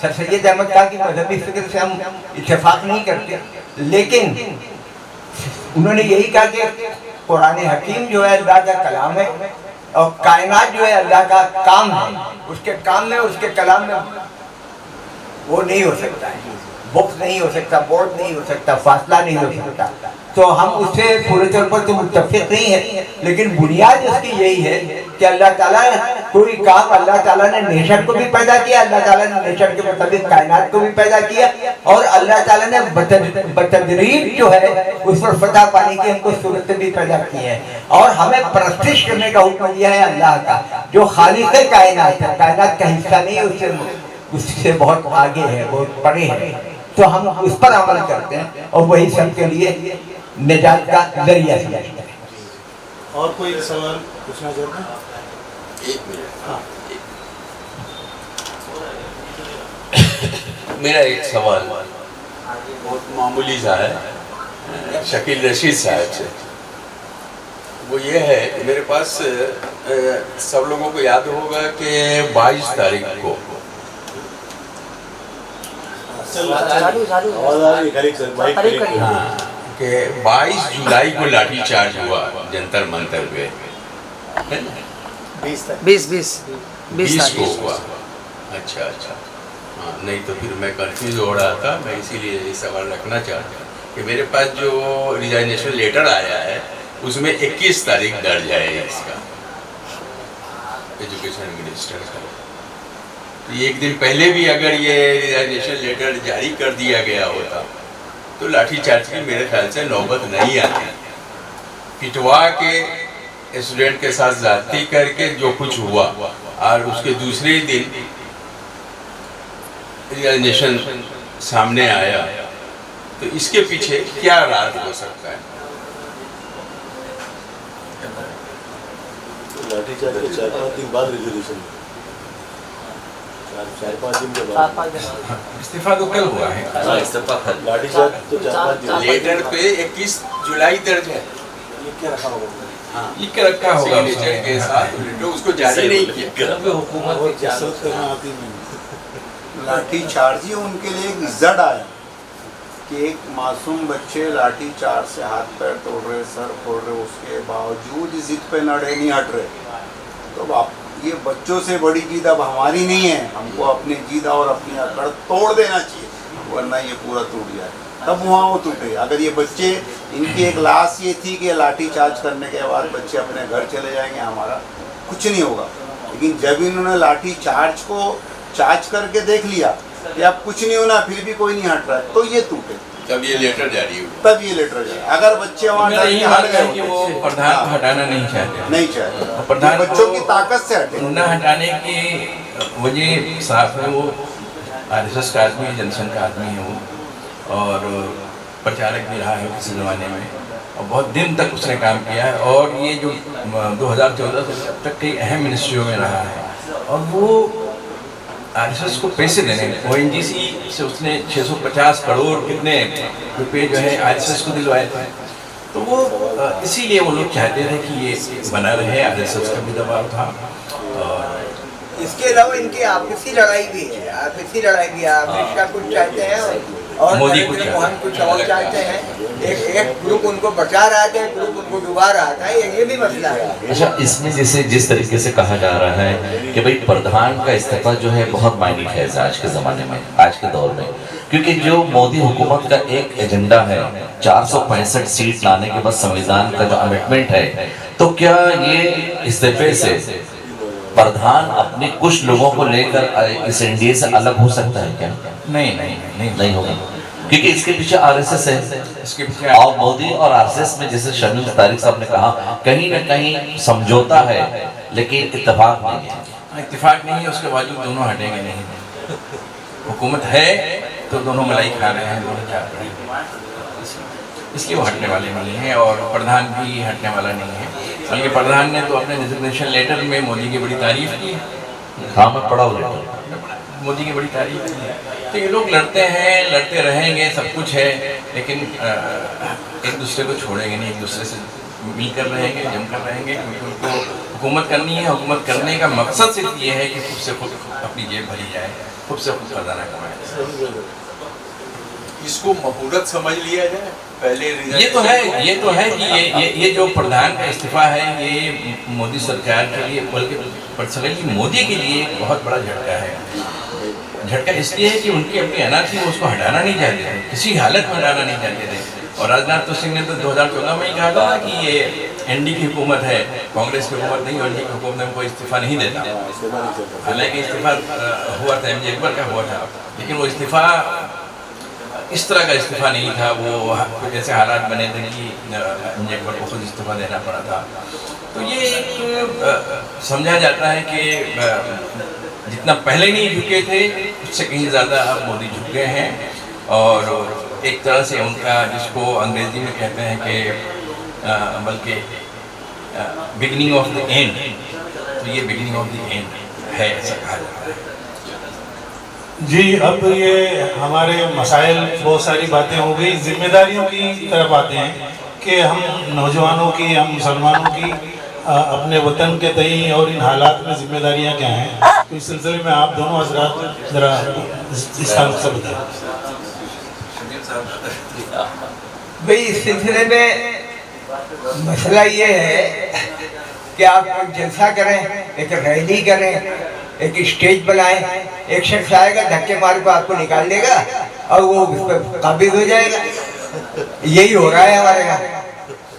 سر سید احمد خان کی مذہبی فکر سے ہم اتفاق نہیں کرتے, لیکن انہوں نے یہی کہا کہ قرآن حکیم جو ہے اللہ کا کلام ہے اور کائنات جو ہے اللہ کا کام ہے. اس کے کام میں, اس کے کلام میں وہ نہیں ہو سکتا ہے, بکس نہیں ہو سکتا, بورڈ نہیں ہو سکتا, فاصلہ نہیں ہو سکتا. تو ہم اس سے پورے طور پر تو متفق نہیں ہیں, لیکن بنیاد اس کی یہی ہے کہ اللہ تعالیٰ کوئی کام, اللہ تعالیٰ نے نیچر کو بھی پیدا کیا, اللہ تعالیٰ نے نیچر کے مطابق کائنات کو بھی پیدا کیا, اور اللہ تعالیٰ نے بتدریج جو ہے اس پر فتح پانے کی ہم کو صورتیں بھی پیدا کی ہیں. اور ہمیں پرستش کرنے کا حکم دیا ہے اللہ کا, جو خالق کائنات ہے, کائنات کا حصہ نہیں, اس سے بہت آگے ہے, بہت بڑے ہے. تو ہم اس پر عمل کرتے ہیں اور وہی سب کے لیے نجات کا ذریعہ سمجھتے ہیں. اور کوئی سوال پوچھنا چاہتے ہیں؟ میرا ایک سوال بہت معمولی سا ہے شکیل رشید صاحب سے. وہ یہ ہے کہ میرے پاس سب لوگوں کو یاد ہوگا کہ 22 تاریخ کو کہ 22 جولائی کو لاٹھی چارج ہوا جنتر منتر پہ, 20 کو ہوا. اچھا ہاں, نہیں تو پھر میں کنفیوز ہو رہا تھا. میں اسی لیے یہ سوال رکھنا چاہتا کہ میرے پاس جو ریزائنیشن لیٹر آیا ہے اس میں 21 تاریخ درج ہے اس کا ایجوکیشن منسٹر کا. تو ایک دن پہلے بھی اگر یہ ریزائنیشن لیٹر جاری کر دیا گیا ہوتا تو لاٹھی چارج کی میرے خیال سے نوبت نہیں آتی. پٹوا کے اسٹوڈنٹ کے ساتھ زیادتی کر کے جو کچھ ہوا اور اس کے دوسرے دن ریزائنیشن سامنے آیا تو اس کے پیچھے کیا راز ہو سکتا ہے؟ لاٹھی چارج کے 4-5 دن بعد ریزولوشن 4-5 دن کے بعد استعفیٰ تو کل ہوا ہے. لاٹھی چارج تو 4-5 دن. لیٹر پہ 21 جولائی درج ہے. لکھ کے رکھا ہوگا سگنیچر کے ساتھ اس کو جاری نہیں کیا. حکومت لاٹھی چارج ہی ان کے لیے ایک زد آیا کہ ایک معصوم بچے لاٹھی چارج سے ہاتھ پیر توڑ رہے, سر پھوڑ رہے, اس کے باوجود اس ضد پہ نڑے نہیں ہٹ رہے. تو یہ بچوں سے بڑی جیت اب ہماری نہیں ہے, ہم کو اپنی جیت اور اپنی اکڑ توڑ دینا چاہیے, ورنہ یہ پورا ٹوٹ جائے. تب وہاں وہ ٹوٹے. اگر یہ بچے, ان کی ایک لاس یہ تھی کہ لاٹھی چارج کرنے کے بعد بچے اپنے گھر چلے جائیں گے, ہمارا کچھ نہیں ہوگا. لیکن جب انہوں نے لاٹھی چارج کو چارج کر کے دیکھ لیا کہ اب کچھ نہیں ہونا, پھر بھی کوئی نہیں ہٹ رہا ہے, تو یہ ٹوٹے. تب یہ لیٹر جاری ہوا. تب یہ لیٹر جائے. اگر بچے وہاں ڈر کے ہٹ گئے کہ وہ پردھان کو ہٹانا نہیں چاہتے, نہیں چاہتے, پردھان بچوں کی طاقت سے ہٹے. نہ ہٹانے کی وجہ صاف ہے, وہ RSS کا آدمی ہے, جن سنگھ کا آدمی ہے وہ, اور پرچارک بھی رہا ہے کسی زمانے میں, اور بہت دن تک اس نے کام کیا ہے, اور یہ جو 2014 سے تک کئی اہم منسٹریوں میں رہا ہے. اور وہ RSS کو پیسے دینے, ONGC سے اس نے 650 کروڑ کتنے روپے جو ہے RSS کو دلوائے تھے. تو وہ اسی لیے وہ لوگ چاہتے تھے کہ یہ بنا رہے. RSS کا بھی دباؤ تھا. اور اس کے علاوہ ان کی آپسی لڑائی بھی ہے. آپسی لڑائی بھی ہے. امت شاہ کچھ چاہتے ہیں اور مودی نریندر موہن کچھ اور چاہتے ہیں. ایک گروپ ان کو بچا رہا تھا, ایک گروپ ان کو ڈبا رہا تھا. یہ بھی مسئلہ ہے. اچھا, اس میں جس طریقے سے کہا جا رہا ہے کہ بھئی پردھان کا استعفیٰ جو ہے بہت معنی خیز ہے آج کے زمانے میں, آج کے دور میں, کیونکہ جو مودی حکومت کا ایک ایجنڈا ہے 465 سیٹ لانے کے بعد سمویدھان کا جو امینڈمنٹ ہے, تو کیا یہ استعفے سے پردھان اپنے کچھ لوگوں کو لے کر اس انڈیا سے الگ ہو سکتا ہے کیا؟ نہیں ہوگا, کیونکہ اس کے پیچھے RSS ہے, اس کے پیچھے اور مودی اور RSS میں جیسے شمیل طارق صاحب نے کہا کہیں نہ کہیں سمجھوتا ہے لیکن اتفاق نہیں ہے. اتفاق نہیں ہے, اس کے باوجود دونوں ہٹیں گے نہیں. حکومت ہے تو دونوں ملائی کھا رہے ہیں, دونوں چار رہے ہیں, اس لیے وہ ہٹنے والے نہیں ہیں. اور پردھان بھی ہٹنے والا نہیں ہے, بلکہ پردھان نے تو اپنے ریزگنیشن لیٹر میں مودی کی بڑی تعریف کی. ہاں, میں پڑھا ہوں لیٹر, مودی کی بڑی تعریف کی. تو یہ لوگ لڑتے ہیں, لڑتے رہیں گے, سب کچھ ہے, لیکن ایک دوسرے کو چھوڑیں گے نہیں, ایک دوسرے سے مل کر رہیں گے, جم کر رہیں گے, کیونکہ ان کو حکومت کرنی ہے. حکومت کرنے کا مقصد صرف یہ ہے کہ خود سے خود اپنی جیب بھری جائے, خود سے خود خزانہ کمائے. اس کو مہورت سمجھ لیا جائے پہلے. یہ تو ہے کہ یہ جو پردھان کا استعفیٰ ہے یہ مودی سرکار کے لیے, بلکہ پرسنلی مودی کے لیے ایک بہت بڑا جھٹکا ہے. جھٹکا اس لیے ہے کہ ان کی اپنی انا تھی, وہ اس کو ہٹانا نہیں چاہتے تھے, کسی حالت میں ہٹانا نہیں چاہتے تھے. اور راجناتھ سنگھ نے تو 2014 میں ہی کہا تھا کہ یہ ND کی حکومت ہے, کانگریس کی حکومت نہیں, اور ND کی حکومت میں کوئی استعفیٰ نہیں دیتا. حالانکہ استعفیٰ ہوا تھا, MJ اکبر کا ہوا تھا, لیکن وہ استعفیٰ اس طرح کا استعفیٰ نہیں تھا. وہ کچھ ایسے حالات بنے تھے کہ MJ اکبر کو خود استعفیٰ دینا پڑا تھا. تو یہ ایک سمجھا جاتا ہے کہ جتنا پہلے نہیں جھکے تھے اس سے کہیں زیادہ اب مودی جھک گئے ہیں. اور ایک طرح سے ان کا, جس کو انگریزی میں کہتے ہیں کہ بلکہ بگننگ آف دی اینڈ, تو یہ بگننگ آف دی اینڈ ہے, ایسا کہا جاتا ہے. جی, اب یہ ہمارے مسائل, بہت ساری باتیں ہو گئی, ذمہ داریوں کی طرف آتے ہیں کہ ہم نوجوانوں کی, ہم مسلمانوں کی اپنے وطن کے تئیں اور ان حالات میں ذمہ داریاں کیا ہیں. تو اس سلسلے میں آپ دونوں حضرات ذرا اس تعلق سے بتائیں. بھئی اس سلسلے میں مسئلہ یہ ہے کہ آپ جلسہ کریں, ایک ریلی کریں, ایک اسٹیج بنائیں, ایک شخص آئے گا دھکے مار کو آپ کو نکال دے گا اور وہ اس پہ قابض ہو جائے گا. یہی ہو رہا ہے ہمارے یہاں.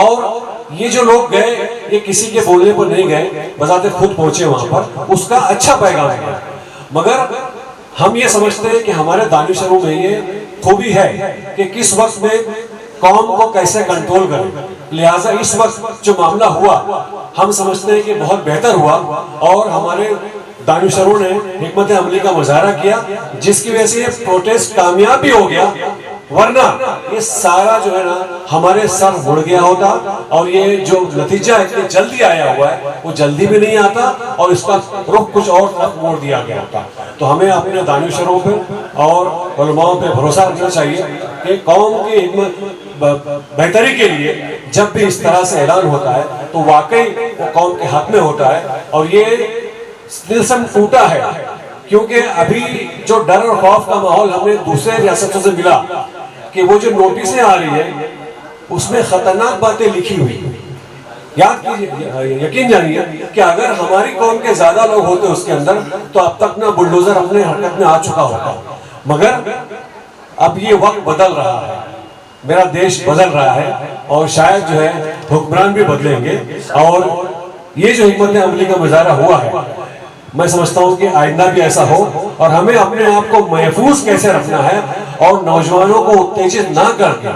اور یہ جو لوگ گئے یہ کسی کے بولنے پر نہیں گئے، بذات خود پہنچے وہاں پر، اس کا اچھا پیغام ہے. مگر ہم یہ سمجھتے ہیں کہ ہمارے دانشوروں میں یہ خوبی ہے کہ کس وقت میں قوم کو کیسے کنٹرول کریں. لہٰذا اس وقت جو معاملہ ہوا ہم سمجھتے ہیں کہ بہت بہتر ہوا، اور ہمارے دانشوروں نے حکمت عملی کا مظاہرہ کیا جس کی وجہ سے یہ پروٹیسٹ کامیاب بھی ہو گیا، ورنہ یہ سارا جو ہے نا ہمارے سر مڑ گیا ہوتا، اور یہ جو نتیجہ اتنی جلدی آیا ہوا ہے وہ جلدی بھی نہیں آتا، اور اس کا رخ کچھ اور طرف موڑ دیا گیا ہوتا. تو ہمیں اپنے دانشوروں پہ اور علماء پہ بھروسہ رکھنا چاہیے کہ قوم کی بہتری کے لیے جب بھی اس طرح سے اعلان ہوتا ہے تو واقعی وہ قوم کے حق میں ہوتا ہے. اور یہ سلسلہ ٹوٹا ہے کیونکہ ابھی جو ڈر اور خوف کا ماحول ہم نے دوسرے ریاستوں سے ملا کہ وہ جو نوٹسیں آ رہی ہیں اس میں خطرناک باتیں لکھی ہوئی. یاد کیجیے، یقین جانیے کہ اگر ہماری قوم کے زیادہ لوگ ہوتے اس کے اندر تو اب تک نہ بلڈوزر اپنے حرکت میں آ چکا ہوتا. مگر اب یہ وقت بدل رہا ہے، میرا دیش بدل رہا ہے، اور شاید جو ہے حکمران بھی بدلیں گے. اور یہ جو حکمت عملی کا مظاہرہ ہوا ہے میں سمجھتا ہوں کہ آئندہ بھی ایسا ہو، اور ہمیں اپنے آپ کو محفوظ کیسے رکھنا ہے اور نوجوانوں کو اتیجت نہ کر کے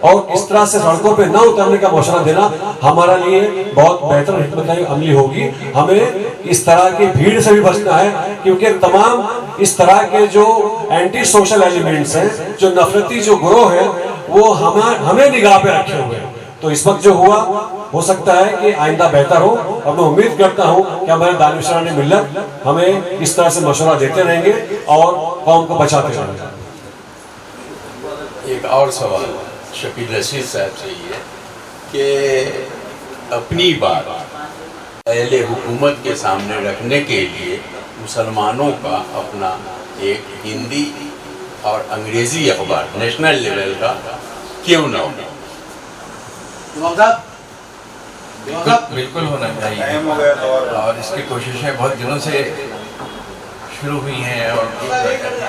اور اس طرح سے سڑکوں پہ نہ اترنے کا مشورہ دینا ہمارا لیے بہت بہتر حکمت عملی ہوگی. ہمیں اس طرح کی بھیڑ سے بھی بچنا ہے کیونکہ تمام اس طرح کے جو اینٹی سوشل ایلیمنٹس ہیں، جو نفرتی جو گروہ ہیں، وہ ہمیں نگاہ پہ رکھے ہوئے ہیں. تو اس وقت جو ہوا ہو سکتا ہے کہ آئندہ بہتر ہو، اور میں امید کرتا ہوں کہ ہمارے دانشوران ملت ہمیں اس طرح سے مشورہ دیتے رہیں گے اور قوم کو بچاتے رہیں گے. ایک اور سوال شکیل رشید صاحب سے یہ ہے کہ اپنی بات اہل حکومت کے سامنے رکھنے کے لیے مسلمانوں کا اپنا ایک ہندی اور انگریزی اخبار نیشنل لیول کا کیوں نہ ہو؟ بالکل ہونا چاہیے، اور اس کی کوششیں بہت دنوں سے شروع ہوئی ہیں. اور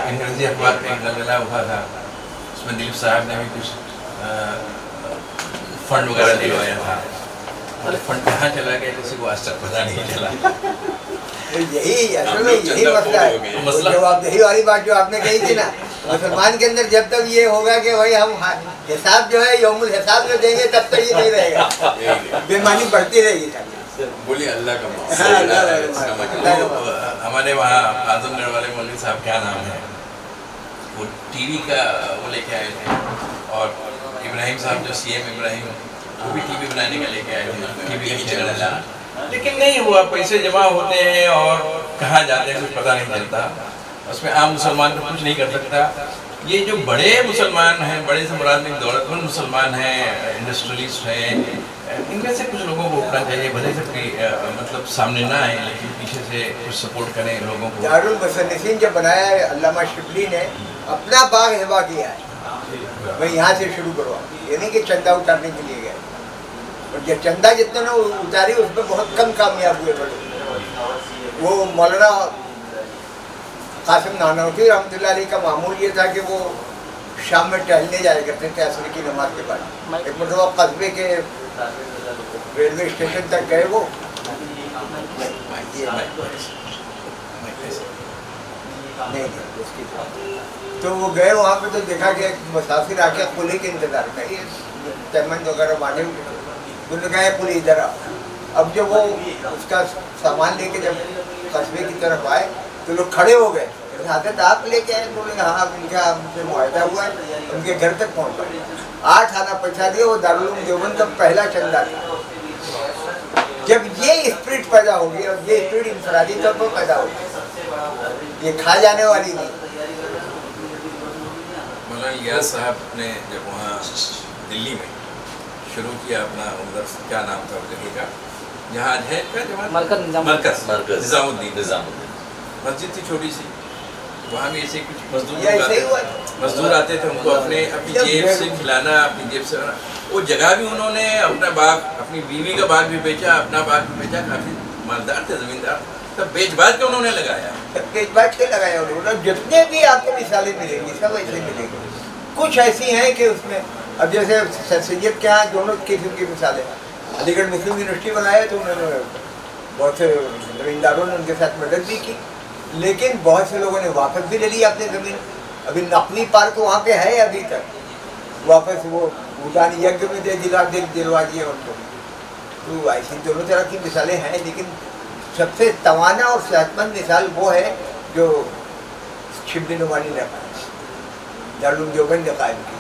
انگریزی اخبار کا ایک زلزلہ ہوا تھا، اس میں دلیپ صاحب نے بھی کچھ فنڈ وغیرہ دلوایا تھا، اور فنڈ کہاں چلا گیا کسی کو آج تک پتہ نہیں چلا. یہی اصل میں یہی مسئلہ ہے. جوابدہی والی بات جو آپ نے کہی تھی نا، مسلمان کے اندر جب تک یہ ہوگا کہ بھائی ہم حساب جو ہے یوم الحساب جو دیں گے تب تک یہ نہیں رہے گا، بےمانی بڑھتی رہے گی. بولیے اللہ کا ہمارے وہاں اعظم نگر والے مولوی صاحب کیا نام ہے، وہ ٹی وی کا وہ لے کے آئے تھے، اور ابراہیم صاحب جو سی ایم ابراہیم وہ بھی ٹی وی بنانے کا لے کے آئے تھے، ٹی وی کی چینل، لیکن نہیں ہوا. پیسے جمع ہوتے ہیں اور کہاں جاتے ہیں کچھ پتہ نہیں چلتا. اس میں عام مسلمان تو کچھ نہیں کر سکتا. یہ جو بڑے مسلمان ہیں، بڑے سے مراد میں دولت مند مسلمان ہیں، انڈسٹریلسٹ ہیں، ان میں سے کچھ لوگوں کو اٹھنا چاہیے. بھلے سے مطلب سامنے نہ آئے لیکن پیچھے سے کچھ سپورٹ کریں لوگوں کو. دارالمصنفین جب بنایا ہے علامہ شبلی نے اپنا باغ ہبا کیا ہے، میں یہاں سے شروع کروا، یہ نہیں کہ چندہ اتارنے کے لیے گئے. اور جب چندہ جتنے نے اتاری اس میں بہت کم کامیاب ہوئے بڑے. وہ مولانا قاسم نانوتوی رحمۃ اللہ علیہ کا معمول یہ تھا کہ وہ شام میں ٹہلنے جایا کرتے تھے عصر کی نماز کے بعد. ایک مرتبہ قصبے کے ریلوے اسٹیشن تک گئے وہ، تو وہ گئے وہاں پہ تو دیکھا کہ مسافر آ کے قلعے کے انتظار کا، یہ تیمن وغیرہ باندھے ہوئے تھے. انہوں نے کہا قلعے ادھر آؤ. اب جب وہ اس کا سامان لے کے جب قصبے کی طرف آئے تو لوگ کھڑے ہو گئے. حضرت آپ لے کے آئے؟ بولے ہاں ان کا ہم سے معاہدہ ہوا ہے. ان کے گھر تک پہنچ گئے، 8 آنا پہنچا دیا. وہ دارالعلوم دیوبند کا پہلا چندہ تھا. جب یہ اسپرٹ پیدا ہوگی اور یہ اسپرٹ انفرادی طور پر پیدا ہوگی، یہ کھا جانے والی نہیں. مولانا الیاس صاحب نے جب وہاں دلی میں شروع کیا اپنا ادھر کیا نام تھا اس جگہ کا، جہاں ہے مرکز نظام الدین مسجد تھی چھوٹی سی، وہاں بھی ایسے کچھ مزدور آتے تھے، ان کو اپنی جیب سے کھلانا، اپنی جیب سے. وہ جگہ بھی انہوں نے اپنا باغ، اپنی بیوی کا باغ بھی بیچا، اپنا باغ بھی بیچا. کافی مالدار تھے، زمیندار. سب بیچ باچ کے انہوں نے لگایا، بیچ باچ کے لگایا انہوں نے. جتنے بھی آپ کو مثالیں ملیں گی سب ایسے ملیں گی. کچھ ایسی ہیں کہ اس میں اب جیسے سر سید کے یہاں دونوں قسم کی مثالیں، علی گڑھ مسلم یونیورسٹی بنایا تو انہوں نے بہت سے زمینداروں نے ان کے ساتھ مدد بھی کی، لیکن بہت سے لوگوں نے واپس بھی لے لی اپنی زمین. ابھی نقوی پارک وہاں پہ ہے ابھی تک، واپس وہ بھوٹانی یگ میں دلوا دیے ان کو. تو ایسی دونوں طرح کی مثالیں ہیں، لیکن سب سے توانا اور صحت مند مثال وہ ہے جو شبلی نعمانی نے قائم، دارالعلوم دیوبند نے قائم کی.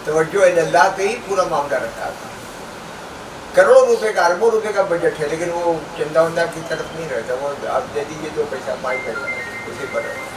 توجہ اللہ پہ ہی پورا معاملہ رکھا تھا. کروڑوں روپے کا اربوں روپے کا بجٹ ہے، لیکن وہ چندہ وندہ کی طرف نہیں رہتا. وہ آپ دے دیجیے 2 پیسہ 5 پیسہ اسی پر رہتا.